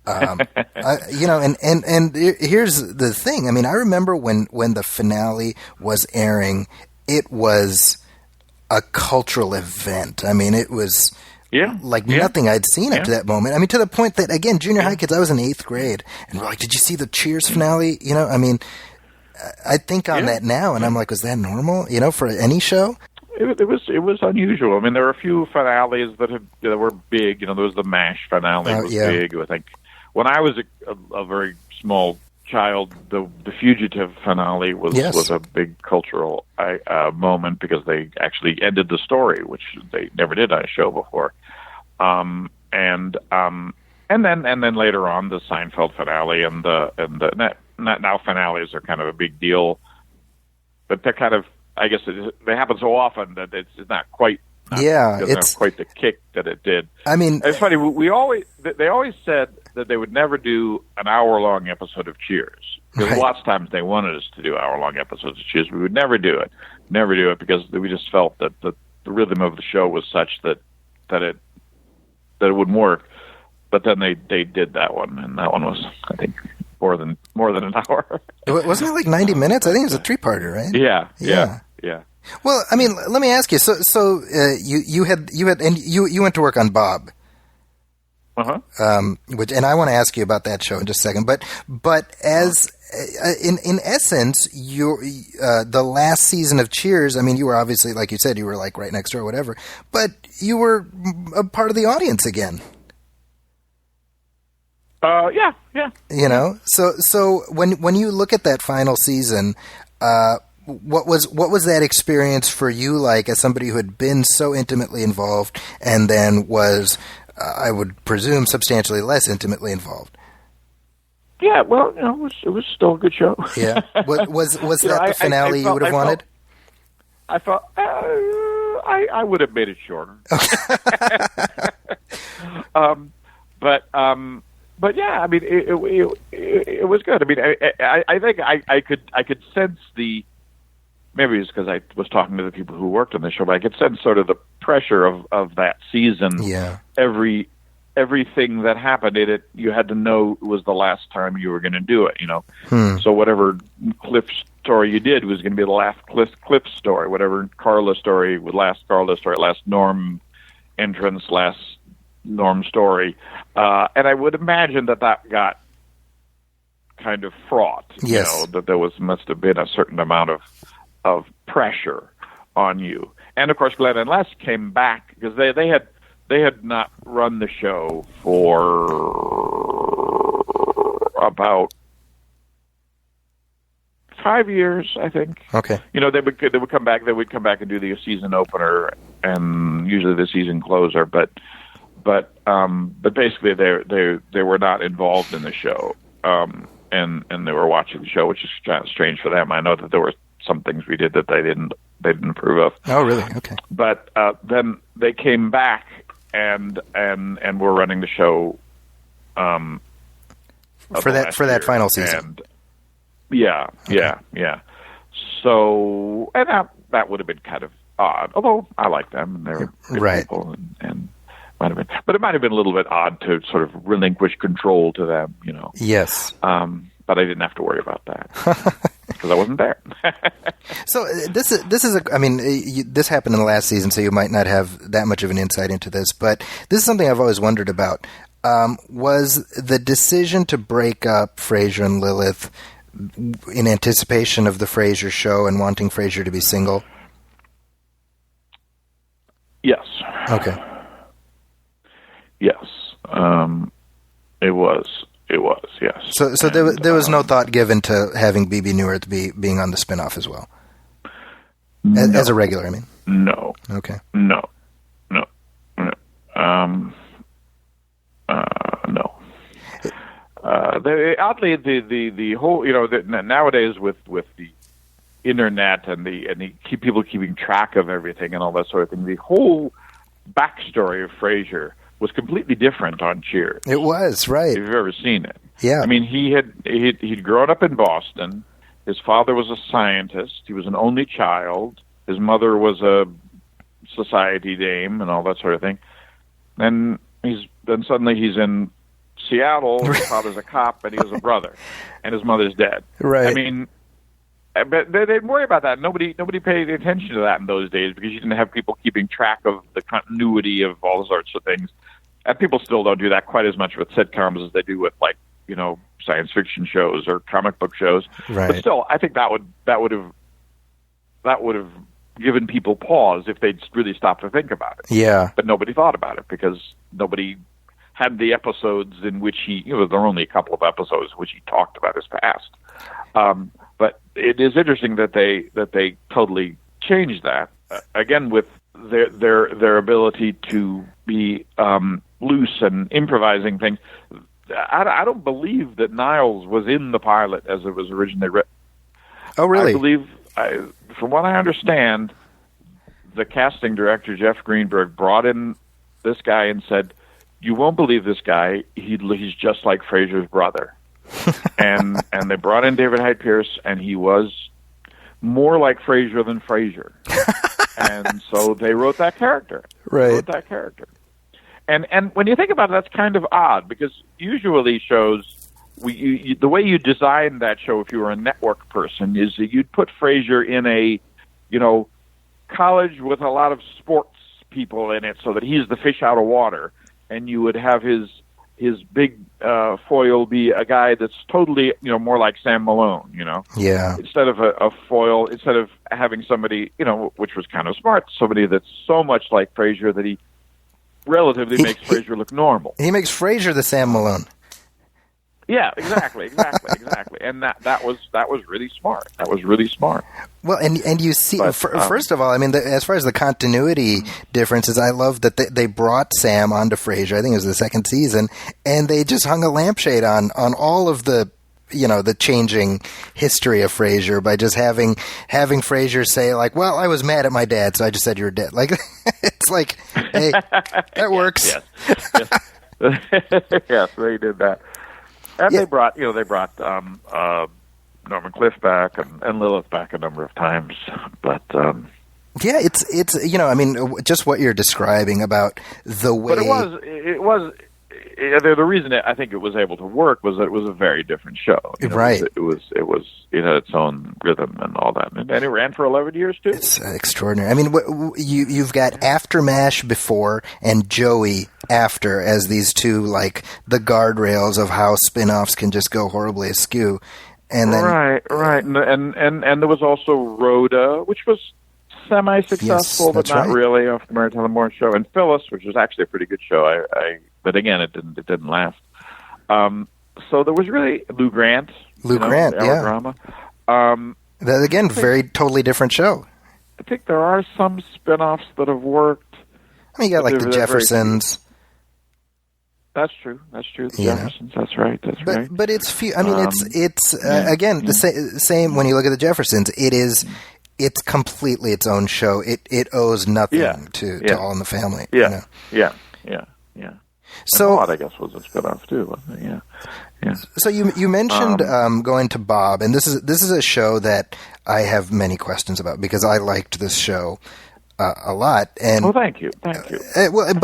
And here's the thing. I mean, I remember when the finale was airing, it was a cultural event. I mean, it was nothing I'd seen up to that moment. I mean, to the point that, again, junior high kids, I was in 8th grade, and we're like, did you see the Cheers finale? I mean, I think on that now, and I'm like, was that normal, for any show? It was unusual. I mean, there were a few finales that were big. There was the MASH finale was big. I think when I was a very small child, the Fugitive finale was a big cultural moment because they actually ended the story, which they never did on a show before. And then later on, the Seinfeld finale and the now finales are kind of a big deal, but they're kind of, I guess they happen so often that it's not quite. It's not quite the kick that it did. I mean, it's funny. They always said that they would never do an hour-long episode of Cheers. Because lots of times they wanted us to do hour-long episodes of Cheers. We would never do it. Because we just felt that the rhythm of the show was such that it wouldn't work. But then they did that one, and that one was, I think, more than an hour. Wasn't it like 90 minutes? I think it was a 3-parter, right? Yeah. Well, I mean, let me ask you. So you went to work on Bob. And I want to ask you about that show in just a second. But as in essence, the last season of Cheers. I mean, you were obviously, like you said, you were like right next door, or whatever. But you were a part of the audience again. Yeah. So when you look at that final season, what was that experience for you like as somebody who had been so intimately involved and then was, I would presume, substantially less intimately involved? Yeah, well, it was still a good show. Yeah, was that the finale you would have wanted? I thought I would have made it shorter. But yeah, I mean, it was good. I mean, I think I could sense maybe it's because I was talking to the people who worked on the show, but I could sense sort of the pressure of that season. Yeah. Everything that happened in it, you had to know it was the last time you were going to do it, So whatever Cliff story you did was going to be the last Cliff story. Whatever Carla story would last Carla story, last Norm entrance, last Norm story. And I would imagine that got kind of fraught. Yes. That there must have been a certain amount of pressure on you. And of course, Glenn and Les came back because they had not run the show for about 5 years, I think. Okay. They would come back. They would come back and do the season opener and usually the season closer. But basically they were not involved in the show, and they were watching the show, which is kind of strange for them. I know that there were some things we did that they didn't approve of. Oh, really? Okay. But then they came back and were running the show for that final season. And yeah. So that would have been kind of odd, although I like them and they're good people and might have been, but it might have been a little bit odd to sort of relinquish control to them, Yes. But I didn't have to worry about that because I wasn't there. So this is this happened in the last season, so you might not have that much of an insight into this, but this is something I've always wondered about. Was the decision to break up Frasier and Lilith in anticipation of the Frasier show and wanting Frasier to be single? Yes. Okay. Yes. It was. Yes. So there was no thought given to having BB Newirth being on the spinoff as well, as a regular. I mean. No. Okay. No. No. Oddly, the whole, nowadays with the internet and the people keeping track of everything and all that sort of thing, the whole backstory of Frasier was completely different on Cheers. It was, right. If you've ever seen it. Yeah. I mean, he'd grown up in Boston. His father was a scientist. He was an only child. His mother was a society dame and all that sort of thing. Then suddenly he's in Seattle. His father's a cop, and he has a brother, and his mother's dead. Right. I mean, but they didn't worry about that. Nobody paid attention to that in those days because you didn't have people keeping track of the continuity of all sorts of things. And people still don't do that quite as much with sitcoms as they do with, like, science fiction shows or comic book shows. Right. But still, I think that would have given people pause if they'd really stopped to think about it. Yeah. But nobody thought about it because nobody had the episodes in which there were only a couple of episodes in which he talked about his past. But it is interesting that they totally changed that again with their ability to be loose and improvising things. I don't believe that Niles was in the pilot as it was originally written. Oh, really? I believe, from what I understand, the casting director, Jeff Greenberg, brought in this guy and said, "You won't believe this guy. He's just like Frasier's brother." and they brought in David Hyde Pierce, and he was more like Frasier than Frasier. And so they wrote that character. Right. And when you think about it, that's kind of odd because usually shows, the way you design that show, if you were a network person, is that you'd put Frasier in a, college with a lot of sports people in it, so that he's the fish out of water, and you would have his big foil be a guy that's totally, more like Sam Malone, Yeah. Instead of a foil, instead of having somebody, which was kind of smart, somebody that's so much like Frasier that he relatively makes Frasier look normal. He makes Frasier the Sam Malone. Yeah, exactly. And that was really smart. That was really smart. Well, and you see, But, first of all, I mean, as far as the continuity differences, I love that they brought Sam onto Frasier. I think it was the second season, and they just hung a lampshade on all of the the changing history of Frasier by just having Frasier say, like, well, I was mad at my dad, so I just said you were dead. Like, it's like, hey, that works. Yes. Yes, they did that. And Yeah. they brought Norman Cliff back and Lilith back a number of times. But Yeah, it's I mean, just what you're describing about the way. but it was the reason I think it was able to work was that it was a very different show. Right. It had its own rhythm and all that, and it ran for 11 years too. It's extraordinary. I mean, you've got After MASH before and Joey after as these two, like, the guardrails of how spin-offs can just go horribly askew. And then Right, and there was also Rhoda, which was semi-successful, Yes, but that's not right. really, off the Mary Tyler Moore show, and Phyllis, which was actually a pretty good show. But again, it didn't last. So there was really Lou Grant. Grant, yeah. Drama. that, again, very totally different show. I think there are some spin-offs that have worked. I mean, you got like They're the very- Jeffersons. That's true. The Yeah. Jeffersons. That's right. But it's few. I mean, it's again the same when you look at the Jeffersons. It's completely its own show. It owes nothing to All in the Family. Yeah. Yeah. So Maude, I guess, was a spin-off too, wasn't it? Yeah. So you mentioned going to Bob, and this is a show that I have many questions about because I liked this show a lot. And Thank you. well,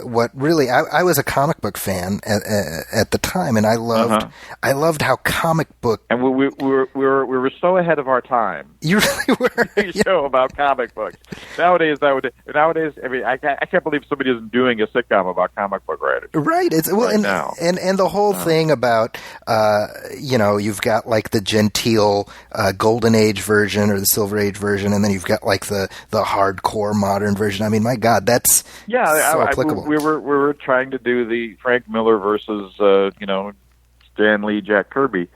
what really I was a comic book fan at the time, and I loved how comic book. And we were so ahead of our time. You really were. Show about comic books. Nowadays, I mean, I can't believe somebody isn't doing a sitcom about comic book writers. Right. It's now. And the whole thing about you've got like the genteel Golden Age version or the Silver Age version, and then you've got like the hardcore modern version. I mean, my God, that's so applicable. We were trying to do the Frank Miller versus Stan Lee, Jack Kirby.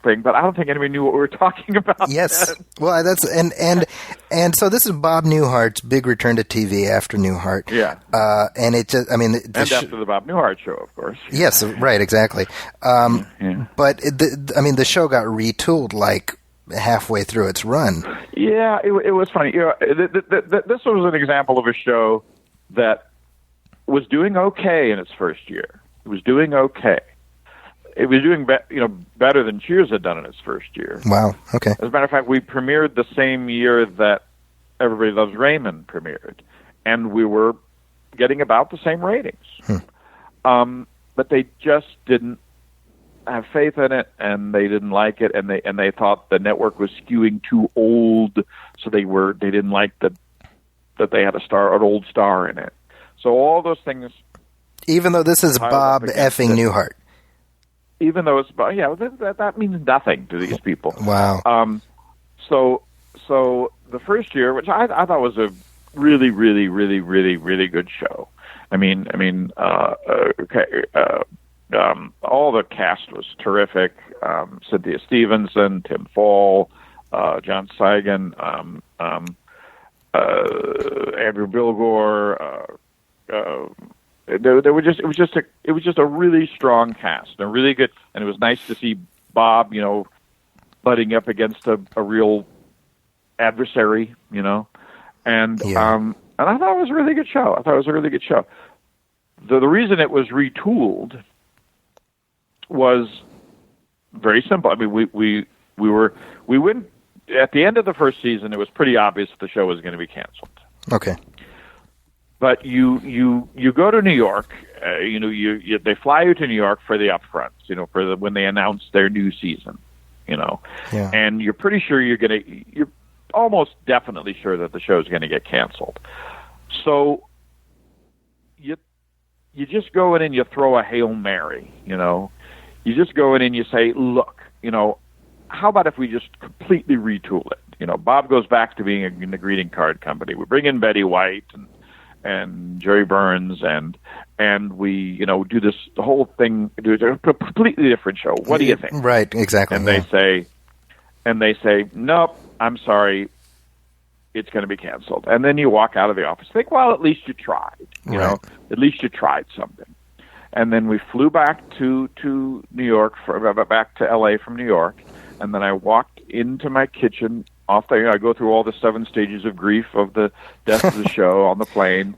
thing, but I don't think anybody knew what we were talking about. Yes. then. Well, that's and so this is Bob Newhart's big return to TV after Newhart. Yeah. And it just, I mean, And after the Bob Newhart show, of course. yes, right, exactly. Yeah. But the show got retooled like halfway through its run. Yeah, it was funny. You know, this was an example of a show that was doing okay in its first year. It was doing okay. It was doing better than Cheers had done in its first year. Wow. Okay. As a matter of fact, we premiered the same year that Everybody Loves Raymond premiered, and we were getting about the same ratings. But they just didn't have faith in it, and they didn't like it, and they thought the network was skewing too old, so they didn't like that they had an old star in it. So all those things. Even though this is Bob effing Newhart. Even though it's that means nothing to these people. Wow. So the first year, which I thought was a really, really, really, really, really good show. I mean, all the cast was terrific. Cynthia Stevenson, Tim Fall, John Seigan, Andrew Bilgore. It was just a really strong cast, a really good, and it was nice to see Bob, butting up against a real adversary, and I thought it was a really good show. The reason it was retooled was very simple. I mean, we went at the end of the first season. It was pretty obvious the show was going to be canceled. Okay. But you go to New York, they fly you to New York for the upfronts, for when they announce their new season, and you're pretty sure you're almost definitely sure that the show is going to get canceled. So you just go in and you throw a Hail Mary, you just go in and you say, look, how about if we just completely retool it? Bob goes back to being in the greeting card company. We bring in Betty White and Jerry Burns, and we, do this the whole thing, do a completely different show. What do you think? Right, exactly. And they say, nope, I'm sorry, it's going to be canceled. And then you walk out of the office, think, well, at least you tried. At least you tried something. And then we flew back to New York, back to L.A. from New York, and then I walked into my kitchen. Off there, I go through all the 7 stages of grief of the death of the show on the plane.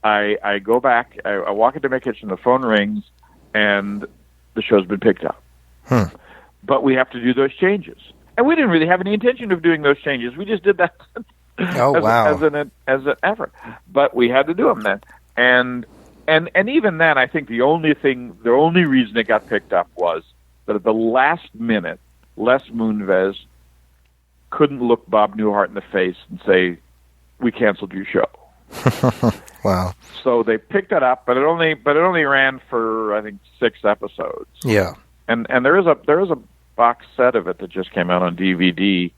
I go back, I walk into my kitchen, the phone rings, and the show's been picked up. But we have to do those changes. And we didn't really have any intention of doing those changes. We just did that as an effort. But we had to do them then. And even then, I think the only reason it got picked up was that at the last minute, Les Moonves couldn't look Bob Newhart in the face and say, "We canceled your show." Wow. So they picked it up, but it only ran for I think 6 episodes. Yeah. And there is a box set of it that just came out on DVD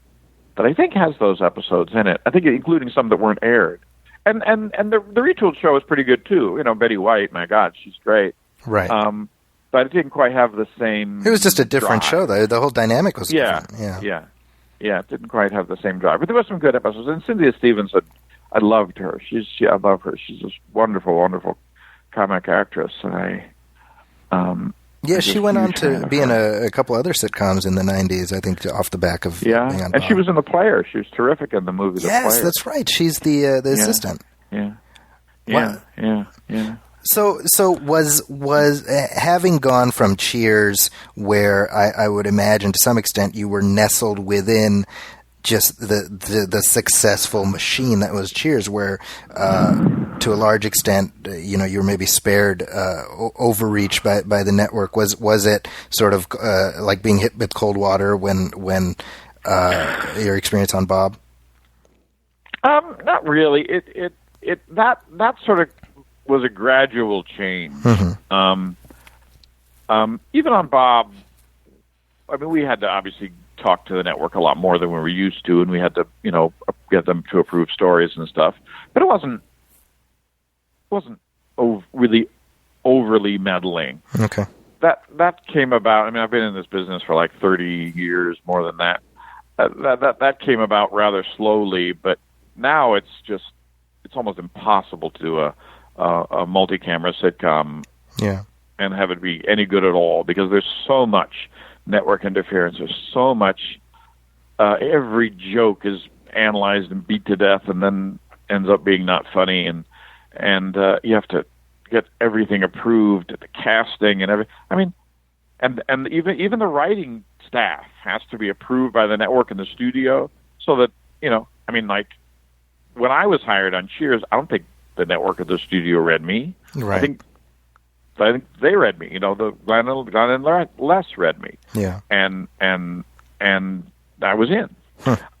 that I think has those episodes in it. I think including some that weren't aired. And the retooled show is pretty good too. Betty White, my God, she's great. Right. But it didn't quite have the same. It was just a different drive. show, though. The whole dynamic was different. Yeah, it didn't quite have the same drive. But there were some good episodes. And Cynthia Stevenson, I loved her. I love her. She's this wonderful, wonderful comic actress. And she went on to be in a couple other sitcoms in the 90s, I think, off the back of being on and Bob. she was in The Player. She was terrific in the movie The Player. Yes, that's right. She's the assistant. Yeah. So was having gone from Cheers, where I would imagine to some extent you were nestled within just the successful machine that was Cheers, where to a large extent you were maybe spared overreach by the network. Was it sort of like being hit with cold water when your experience on Bob? Not really. That sort of was a gradual change. Mm-hmm. Even on Bob, I mean, we had to obviously talk to the network a lot more than we were used to, and we had to, get them to approve stories and stuff. But it wasn't really overly meddling. Okay. that came about. I mean, I've been in this business for like 30 years, more than that. That came about rather slowly, but now it's almost impossible to do a multi-camera sitcom and have it be any good at all, because there's so much network interference. There's so much. Every joke is analyzed and beat to death, and then ends up being not funny, and you have to get everything approved, the casting and everything. I mean, and even the writing staff has to be approved by the network and the studio, so that, I mean, like, when I was hired on Cheers, I don't think the network or the studio read me. Right. I think they read me. The Glenn and Les read me. Yeah. And I was in.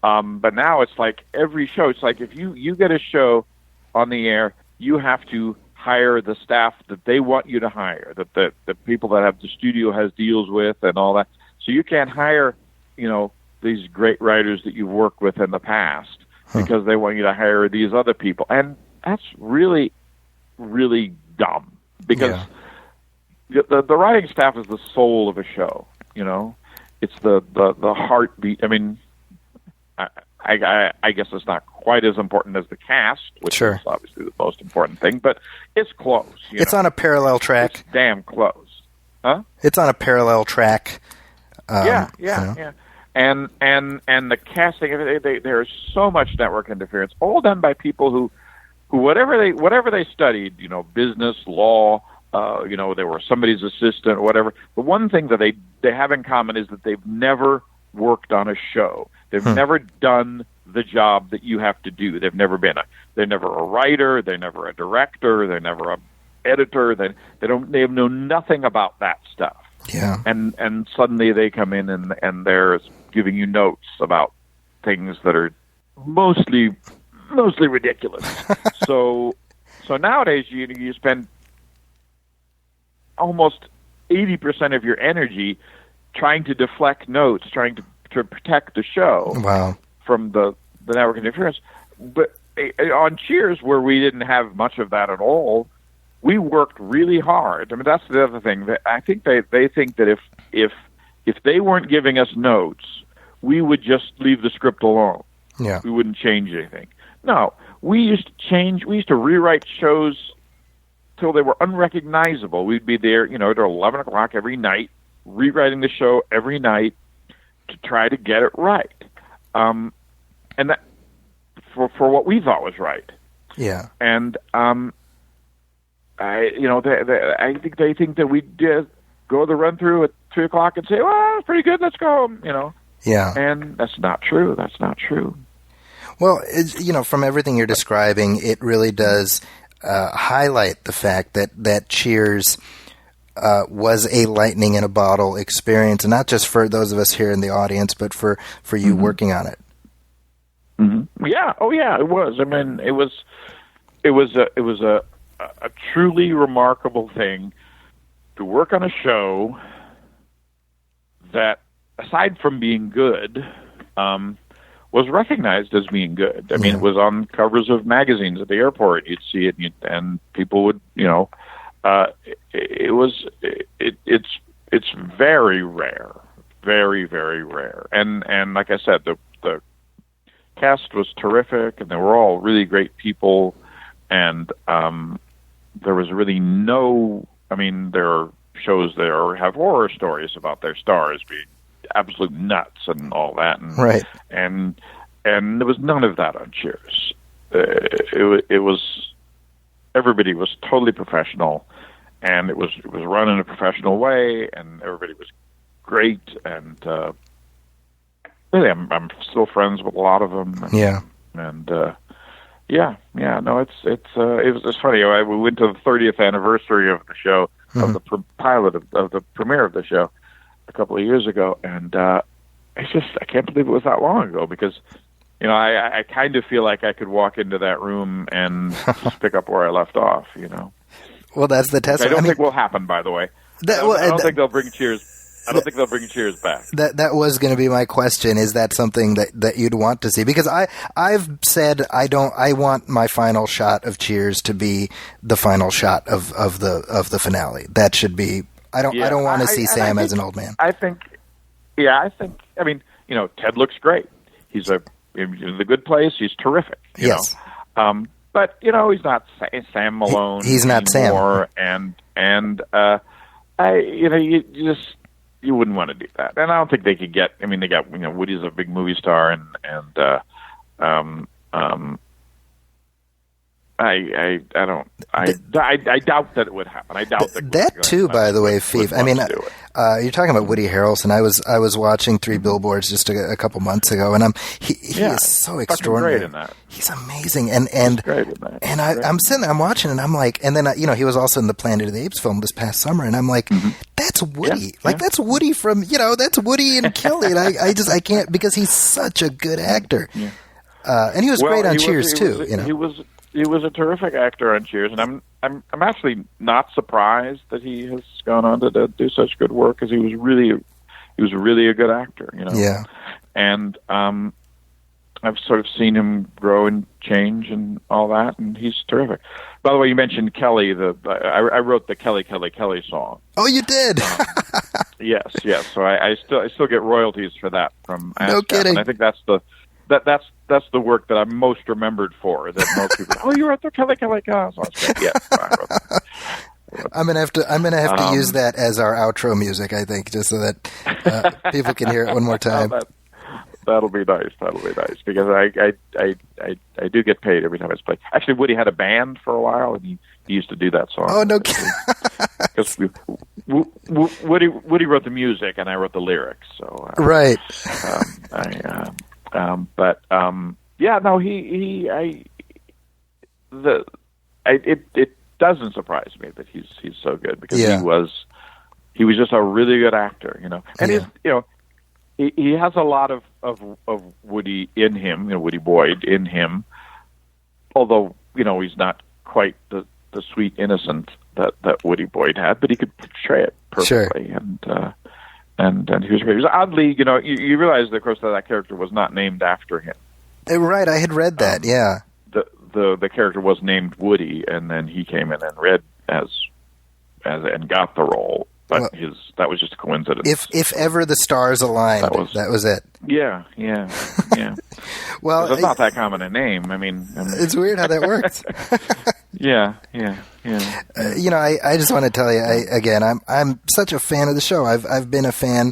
But now it's like every show. It's like if you get a show on the air, you have to hire the staff that they want you to hire, that the people that have the studio has deals with and all that. So you can't hire, these great writers that you've worked with in the past because they want you to hire these other people. And that's really, really dumb, because the writing staff is the soul of a show, It's the heartbeat. I mean, I guess it's not quite as important as the cast, which is obviously the most important thing, but it's close. It's on a parallel track. It's damn close. Huh? It's on a parallel track. Yeah. And the casting, there's so much network interference, all done by people who whatever they studied, business, law, they were somebody's assistant or whatever. The one thing that they have in common is that they've never worked on a show. They've never done the job that you have to do. They're never a writer. They're never a director. They're never a editor. They know nothing about that stuff. Yeah. And suddenly they come in and they're giving you notes about things that are mostly ridiculous. So nowadays you spend almost 80% of your energy trying to deflect notes, trying to protect the show from the network interference. But on Cheers, where we didn't have much of that at all, we worked really hard. I mean, that's the other thing. I think they think that if they weren't giving us notes, we would just leave the script alone. Yeah. We wouldn't change anything. No, we used to rewrite shows till they were unrecognizable. We'd be there, at 11 o'clock every night, rewriting the show every night to try to get it right. And that for what we thought was right. Yeah. And I think they think that we did go the run through at 3 o'clock and say, "Well, it's pretty good. Let's go home." Yeah. And that's not true. That's not true. Well, from everything you're describing, it really does highlight the fact that Cheers was a lightning in a bottle experience, and not just for those of us here in the audience, but for you working on it. Mm-hmm. Yeah. Oh, yeah. It was. I mean, it was a truly remarkable thing to work on a show that, aside from being good, was recognized as being good. I mean, it was on covers of magazines at the airport. You'd see it, and people would, it's very rare, very, very rare. And like I said, the cast was terrific, and they were all really great people, and there was really no. I mean, there are shows there have horror stories about their stars being absolute nuts and all that, and right. And there was none of that on Cheers. It was everybody was totally professional, and it was run in a professional way, and everybody was great, and really, I'm still friends with a lot of them. And, yeah, and no, it was funny. We went to the 30th anniversary of the show, of the pilot of the premiere of the show a couple of years ago, and it's just, I can't believe it was that long ago, because I kind of feel like I could walk into that room and just pick up where I left off. Well, that's the test. I don't think will happen, by the way. I don't think they'll bring Cheers. I don't think they'll bring Cheers back. That was going to be my question. Is that something that you'd want to see? Because I've said I want my final shot of Cheers to be the final shot of the finale. That should be I don't want to see Sam as an old man. I think. I mean, Ted looks great. He's in The Good Place. He's terrific. You know? But he's not Sam Malone. He's not anymore, Sam. And you wouldn't want to do that. And I don't think they could get. I mean, they got Woody's a big movie star, and I doubt that it would happen. I doubt that too. By the way, Phoef. I mean, you're talking about Woody Harrelson. I was watching Three Billboards just a couple months ago, and he is so extraordinary. Great in that. He's amazing, and great in that. And I'm sitting there, I'm watching, and I'm like, and then he was also in the Planet of the Apes film this past summer, and I'm like, that's Woody. That's Woody from that's Woody and Kelly. And I can't, because he's such a good actor. Yeah. And he was great on Cheers too. He was a terrific actor on Cheers, and I'm actually not surprised that he has gone on to do such good work, because he was really a good actor. Yeah. And I've sort of seen him grow and change and all that, and he's terrific. By the way, you mentioned Kelly. I wrote the Kelly song. Oh, you did? Yes. So I still get royalties for that from ASCAP. No kidding. And I think that's the work that I'm most remembered for. That most people, oh, you wrote the Kelly song. Yeah, I wrote that. I'm gonna have to use that as our outro music, I think, just so that people can hear it one more time. That'll be nice. Because I do get paid every time I play. Actually, Woody had a band for a while, and he used to do that song. Oh, no kidding. Because Woody wrote the music, and I wrote the lyrics. So right. It doesn't surprise me that he's so good, because he was just a really good actor, and he has a lot of Woody in him, Woody Boyd in him, although he's not quite the sweet innocent that Woody Boyd had, but he could portray it perfectly. Sure. And he was great. He was oddly, you realize, of course, that character was not named after him. Right, I had read that. Yeah, the character was named Woody, and then he came in and read as and got the role. But that was just a coincidence. If ever the stars aligned, that was it. Yeah. Well, it's not that common a name. I mean, it's weird how that works. Yeah. I just want to tell you, I'm such a fan of the show. I've been a fan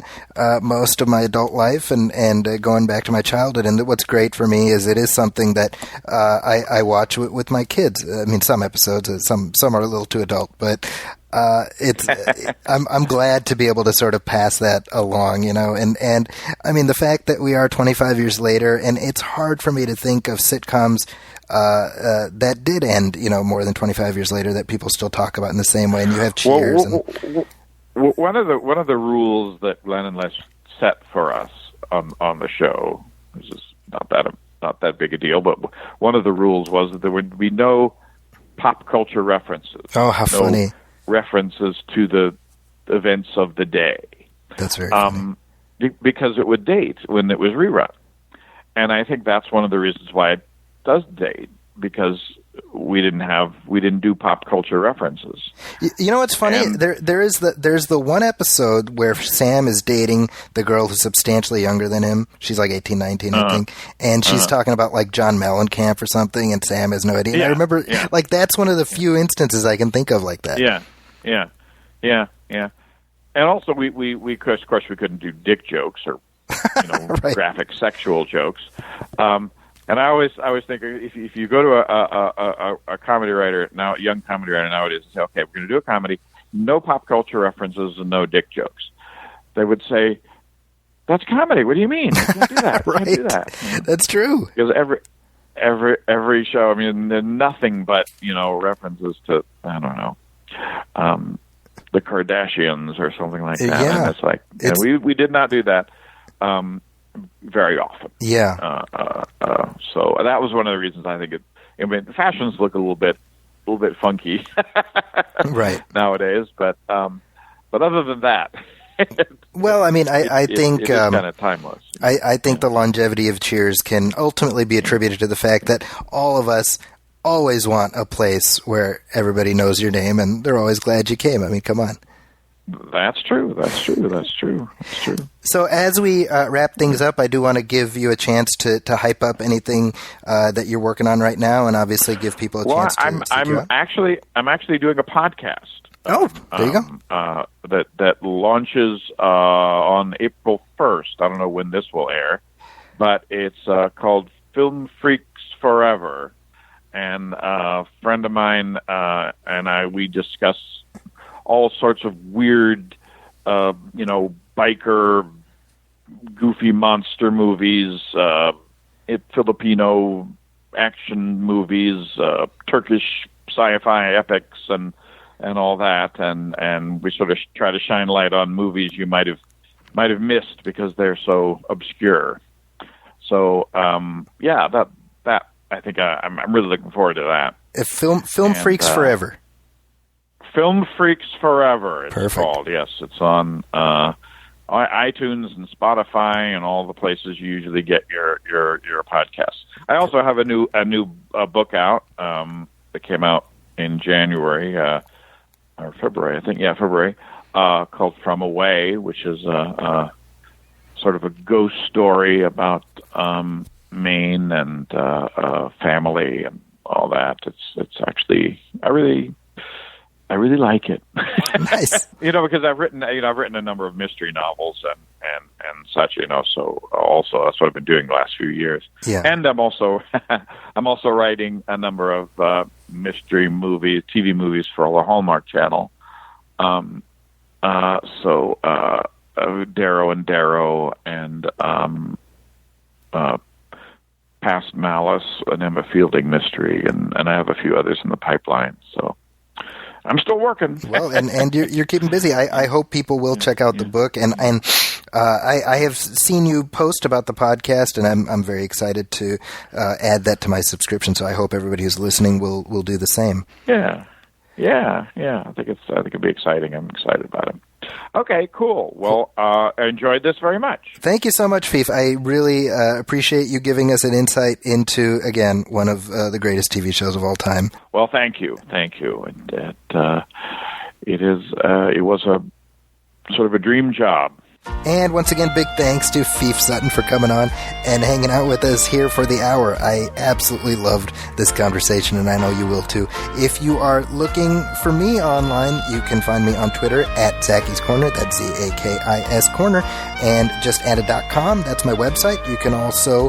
most of my adult life, and going back to my childhood. And what's great for me is it is something that I watch with my kids. I mean, some episodes, some are a little too adult, but I'm glad to be able to sort of pass that along, and I mean, the fact that we are 25 years later, and it's hard for me to think of sitcoms that did end, more than 25 years later, that people still talk about in the same way. And you have Cheers. One of the rules that Glenn and Les set for us on the show, which is not that big a deal, but one of the rules was that there would be no pop culture references. Oh, how funny! References to the events of the day. That's very funny. Because it would date when it was rerun, and I think that's one of the reasons why it does date, because we didn't do pop culture references. You know what's funny? There's the one episode where Sam is dating the girl who's substantially younger than him. She's like 18, 19, I think. And she's talking about like John Mellencamp or something, and Sam has no idea. And I remember like that's one of the few instances I can think of like that. Yeah. And also we of course we couldn't do dick jokes or right. graphic sexual jokes. And I always think if you go to a comedy writer now, a young comedy writer nowadays, and say, okay, we're going to do a comedy, no pop culture references and no dick jokes, they would say, that's comedy. What do you mean? You can't do that. Right. You can't do that. That's true. Because every show, I mean, there's nothing but references to, I don't know, the Kardashians or something like that. Yeah. And it's like we did not do that. Very often. Yeah. So that was one of the reasons I think fashions look a little bit funky, right, nowadays. But other than that, well, I mean, I think it's kind of timeless. I think the longevity of Cheers can ultimately be attributed to the fact that all of us always want a place where everybody knows your name and they're always glad you came. I mean, come on. That's true. So as we wrap things up, I do want to give you a chance to hype up anything that you're working on right now, and obviously give people a chance to seek you out. I'm actually doing a podcast. Oh, there you go. That launches on April 1st. I don't know when this will air, but it's called Film Freaks Forever. And a friend of mine and we discuss all sorts of weird, biker, goofy monster movies, Filipino action movies, Turkish sci-fi epics, and all that. And we sort of try to shine light on movies you might have missed because they're so obscure. So that I think I'm really looking forward to that. Film Freaks Forever. Film Freaks Forever. It's Perfect. called. Yes, it's on iTunes and Spotify and all the places you usually get your podcasts. I also have a new book out that came out in January or February, I think. Yeah, February. Called From Away, which is sort of a ghost story about Maine and family and all that. It's actually I really like it. Nice. Because I've written a number of mystery novels and such. So also that's what I've been doing the last few years. Yeah. And I'm also writing a number of mystery movies, TV movies for the Hallmark Channel. So Darrow and Darrow and Past Malice, an Emma Fielding mystery, and I have a few others in the pipeline. So I'm still working. Well, and you're keeping busy. I hope people will check out the book, and I have seen you post about the podcast, and I'm very excited to add that to my subscription. So I hope everybody who's listening will do the same. Yeah. I think it'll be exciting. I'm excited about it. Okay, cool. Well, I enjoyed this very much. Thank you so much, Phoef. I really appreciate you giving us an insight into, again, one of the greatest TV shows of all time. Well, thank you. And it was a sort of a dream job. And once again, big thanks to Phoef Sutton for coming on and hanging out with us here for the hour. I absolutely loved this conversation, and I know you will too. If you are looking for me online, you can find me on Twitter at Zacky's Corner. That's ZAKIS Corner. And just add a .com. That's my website. You can also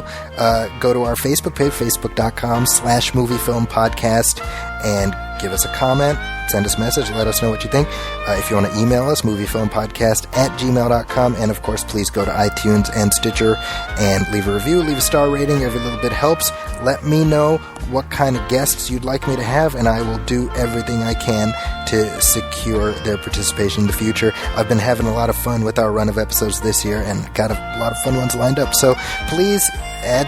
go to our Facebook page, facebook.com/moviefilmpodcast, and give us a comment. Send us a message. Let us know what you think. If you want to email us, moviefilmpodcast@gmail.com. And, of course, please go to iTunes and Stitcher and leave a review. Leave a star rating. Every little bit helps. Let me know what kind of guests you'd like me to have, and I will do everything I can to secure their participation in the future. I've been having a lot of fun with our run of episodes this year and got a lot of fun ones lined up. So please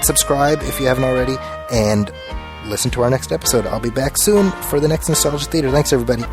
subscribe if you haven't already, and listen to our next episode. I'll be back soon for the next Nostalgia Theater. Thanks, everybody.